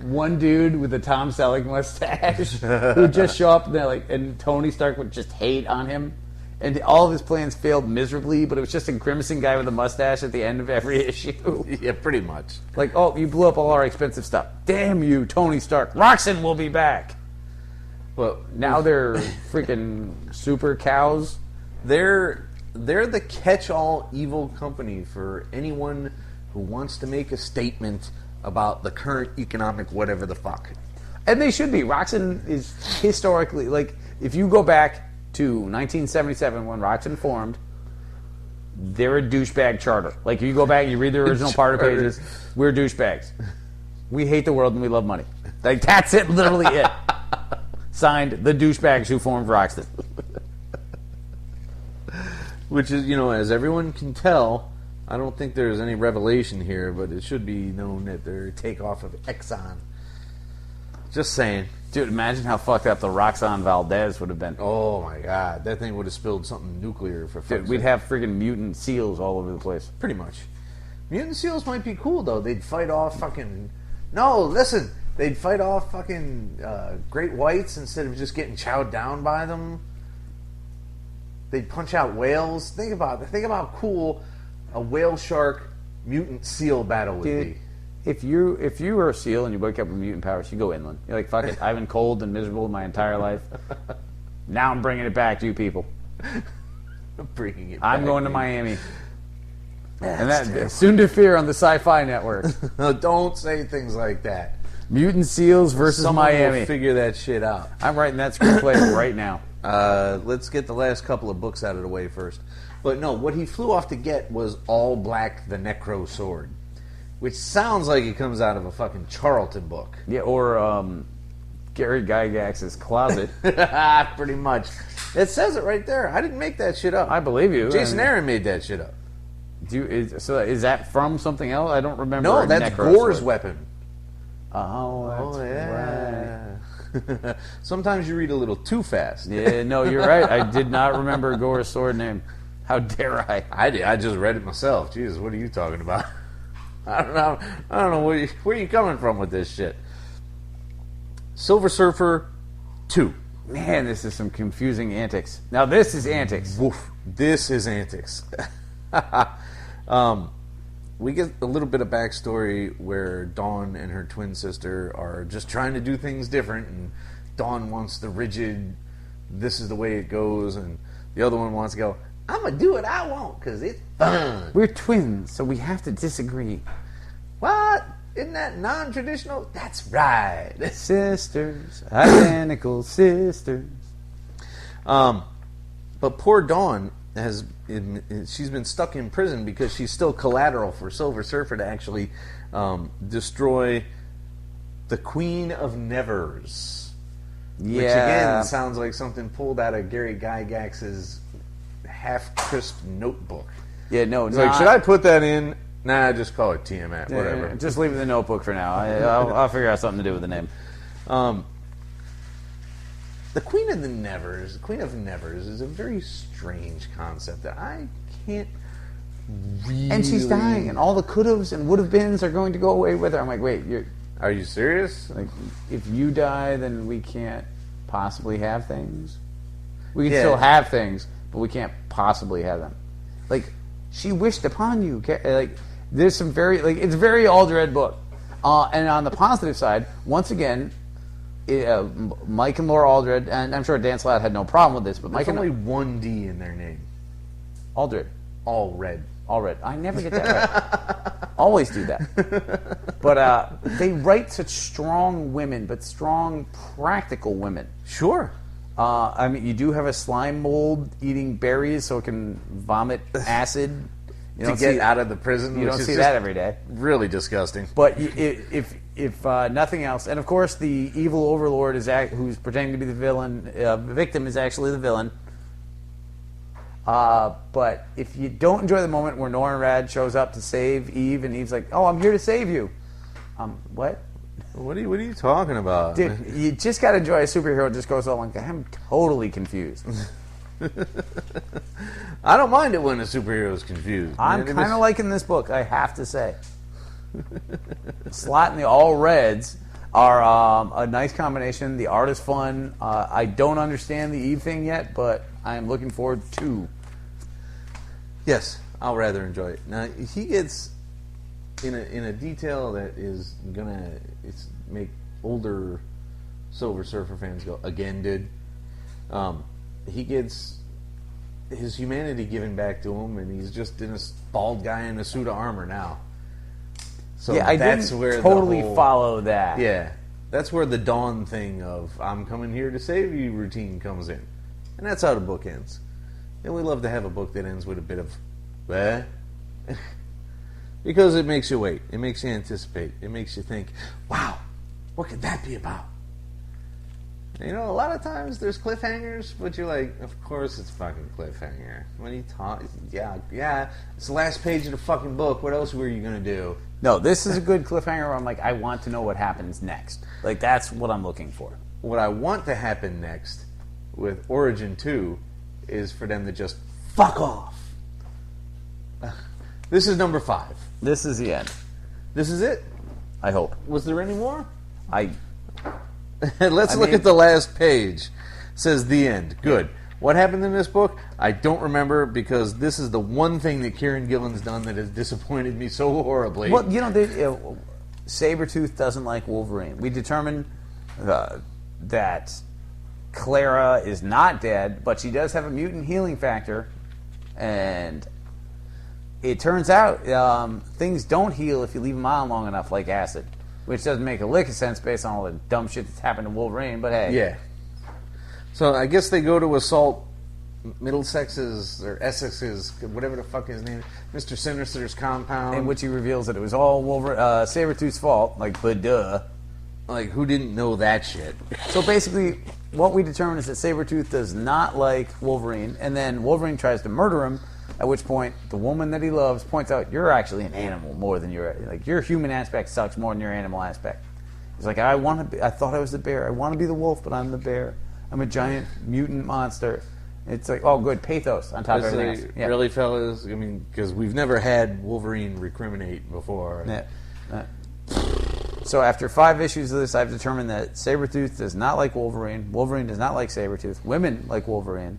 one dude with a Tom Selleck mustache who would just show up and and Tony Stark would just hate on him, and all of his plans failed miserably, but it was just a grimacing guy with a mustache at the end of every issue. Yeah, pretty much. Oh, you blew up all our expensive stuff. Damn you, Tony Stark. Roxanne will be back. Well, Now they're freaking super cows. they're the catch-all evil company for anyone who wants to make a statement about the current economic whatever the fuck. And they should be. Roxanne is historically, if you go back to 1977 when Roxanne formed, they're a douchebag charter. If you go back and you read the original part of pages, we're douchebags. We hate the world and we love money. That's it, literally it. Signed, the douchebags who formed Roxanne. Which is, as everyone can tell, I don't think there's any revelation here, but it should be known that they're a takeoff of Exxon. Just saying. Dude, imagine how fucked up the Roxanne Valdez would have been. Oh my god, that thing would have spilled something nuclear for fuck's Dude, we'd sake. have freaking mutant seals all over the place. Pretty much. Mutant seals might be cool, though. They'd fight off fucking... No, listen! They'd fight off fucking great whites instead of just getting chowed down by them. They'd punch out whales. Think about how cool a whale shark mutant seal battle would Dude, be. if you were a seal and you wake up with mutant powers, you go inland. You're like, fuck it, I've been cold and miserable my entire life. Now I'm bringing it back to you people. Bringing it I'm back, going to dude. Miami. That's And that terrible. soon to fear on the Sci-Fi Network. Don't say things like that. Mutant seals versus Someone Miami. will figure that shit out. I'm writing that screenplay right now. Let's get the last couple of books out of the way first. But no, what he flew off to get was All Black the Necro Sword, which sounds like it comes out of a fucking Charlton book. Yeah, or Gary Gygax's closet. Pretty much. It says it right there. I didn't make that shit up. I believe you. Jason And Aaron made that shit up. is that from something else? I don't remember. No, a that's Necro Gore's sword. weapon. Oh, that's right. Sometimes you read a little too fast. Yeah, no, you're right. I did not remember Gore's sword name. How dare I? I did. I just read it myself. Jesus, what are you talking about? I don't know where you coming from with this shit. Silver Surfer 2. Man, this is some confusing antics. Now, this is antics. Woof. This is antics. We get a little bit of backstory where Dawn and her twin sister are just trying to do things different, and Dawn wants the rigid, this is the way it goes, and the other one wants to go, I'm going to do what I want because it's fun. We're twins, so we have to disagree. What? Isn't that non-traditional? That's right. Sisters, identical sisters. But poor Dawn she's been stuck in prison because she's still collateral for Silver Surfer to actually destroy the Queen of Nevers. Yeah. Which again sounds like something pulled out of Gary Gygax's half-crisp notebook. Yeah, no, It's like, should I put that in? Nah, just call it Tiamat. Whatever. Yeah, just leave it in the notebook for now. I'll figure out something to do with the name. The Queen of Nevers is a very strange concept that I can't really... And she's dying, and all the could-haves and would-have-beens are going to go away with her. I'm like, wait, Are you serious? like, if you die, then we can't possibly have things? We can still have things, but we can't possibly have them. Like, she wished upon you. Like, there's some very... Like, it's a very Aldred book. And on the positive side, once again... Mike and Laura Aldred, and I'm sure Dan Slott had no problem with this, but Mike There's and only one D in their name. Aldred. Allred. I never get that right. Always do that. But they write such strong women, but strong, practical women. Sure. I mean, you do have a slime mold eating berries so it can vomit acid. To get out of the prison. You don't see that every day. Really disgusting. But if nothing else, and of course the evil overlord who's pretending to be the villain, victim is actually the villain. But if you don't enjoy the moment where Norrad shows up to save Eve, and Eve's like, "Oh, I'm here to save you," what? What are you talking about? Dude, you just got to enjoy a superhero who just goes all like, "I'm totally confused." I don't mind it when a superhero is confused. I'm kind of liking this book, I have to say. Slott and the All Reds are a nice combination. The art is fun. I don't understand the Eve thing yet, but I am looking forward to. Yes, I'll rather enjoy it. Now he gets in a detail that is gonna make older Silver Surfer fans go again, dude. He gets his humanity given back to him, and he's just a bald guy in a suit of armor now. So yeah, I that's didn't where totally follow that. Yeah, that's where the Dawn thing of "I'm coming here to save you" routine comes in, and that's how the book ends. And we love to have a book that ends with a bit of, because it makes you wait, it makes you anticipate, it makes you think, "Wow, what could that be about?" You know, a lot of times there's cliffhangers, but you're like, of course it's fucking cliffhanger. When you talk, yeah, it's the last page of the fucking book. What else were you gonna do? No, this is a good cliffhanger where I'm like, I want to know what happens next. Like, that's what I'm looking for. What I want to happen next with Origin 2 is for them to just fuck off. This is number 5. This is the end. This is it? I hope. Was there any more? Let's look at the last page. It says the end. Good. What happened in this book? I don't remember, because this is the one thing that Kieran Gillen's done that has disappointed me so horribly. Well, you know, Sabretooth doesn't like Wolverine. We determined that Clara is not dead, but she does have a mutant healing factor, and it turns out things don't heal if you leave them on long enough, like acid. Which doesn't make a lick of sense based on all the dumb shit that's happened to Wolverine, but hey. Yeah. So I guess they go to assault Middlesex's, or Essex's, whatever the fuck his name is, Mr. Sinister's compound. In which he reveals that it was all Sabretooth's fault, like, but duh. Like, who didn't know that shit? So basically, what we determined is that Sabretooth does not like Wolverine, and then Wolverine tries to murder him, at which point the woman that he loves points out, you're actually an animal more than your human aspect sucks more than your animal aspect. He's like, I thought I was the bear. I want to be the wolf, but I'm the bear. I'm a giant mutant monster. It's like, oh, good, pathos on top of everything else. Yeah. Really, fellas? I mean, because we've never had Wolverine recriminate before. Yeah. So after 5 issues of this, I've determined that Sabretooth does not like Wolverine. Wolverine does not like Sabretooth. Women like Wolverine.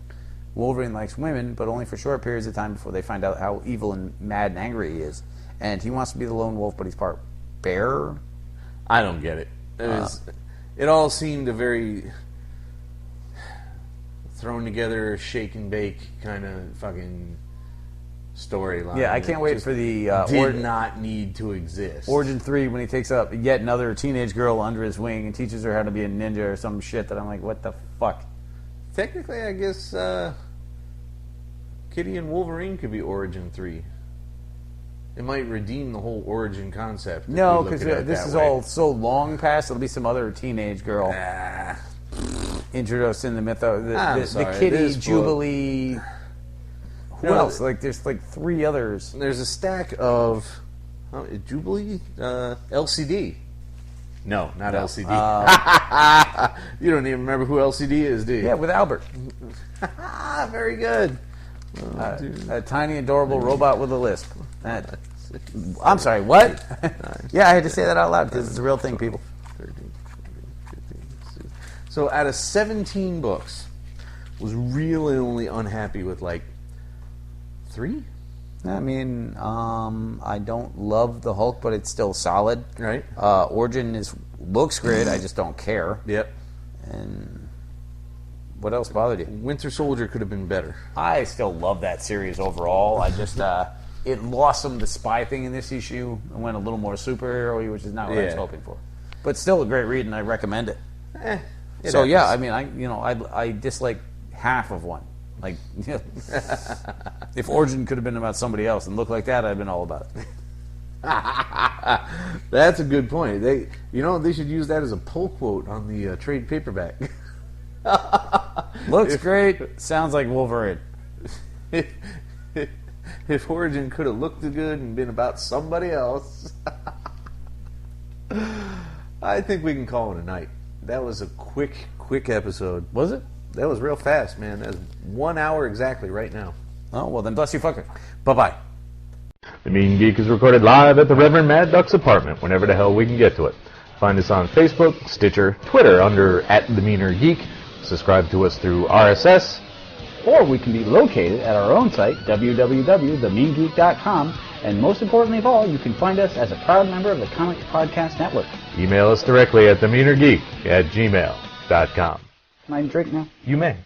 Wolverine likes women, but only for short periods of time before they find out how evil and mad and angry he is. And he wants to be the lone wolf, but he's part bear. I don't get it. It all seemed a very thrown together, shake and bake kind of fucking storyline. Yeah, I can't wait for the did not need to exist. Origin 3, when he takes up yet another teenage girl under his wing and teaches her how to be a ninja or some shit that I'm like, what the fuck? Technically, I guess Kitty and Wolverine could be Origin 3. It might redeem the whole Origin concept. No, because this is all so long past. It'll be some other teenage girl introduced in the mythos. The Kitty, Jubilee. Who else? Like, there's like 3 others. There's a stack of Jubilee? LCD. No, not No. LCD. You don't even remember who LCD is, do you? Yeah, with Albert. Very good. A tiny, adorable robot with a lisp. I'm sorry, what? Yeah, I had to say that out loud because it's a real thing, people. 13, 14, 15, 16. So out of 17 books, was really only unhappy with like 3? I mean, I don't love the Hulk, but it's still solid. Right. Origin looks great. I just don't care. Yep. And what else bothered you? Winter Soldier could have been better. I still love that series overall. I just it lost some of the spy thing in this issue and went a little more superhero-y, which is not what I was hoping for. But still a great read, and I recommend it. So happens. yeah, I mean, I dislike half of one. Like, if Origin could have been about somebody else and looked like that, I'd have been all about it. That's a good point. They should use that as a pull quote on the trade paperback. Looks great. Sounds like Wolverine. If Origin could have looked good and been about somebody else, I think we can call it a night. That was a quick episode. Was it? That was real fast, man. That's 1 hour exactly right now. Oh, well then bless you fucker. Bye-bye. The Mean Geek is recorded live at the Reverend Mad Duck's apartment whenever the hell we can get to it. Find us on Facebook, Stitcher, Twitter under @TheMeanerGeek. Subscribe to us through RSS. Or we can be located at our own site, www.themeangeek.com, and most importantly of all, you can find us as a proud member of the Comics Podcast Network. Email us directly at themeanergeek@gmail.com. Can I drink now? You may.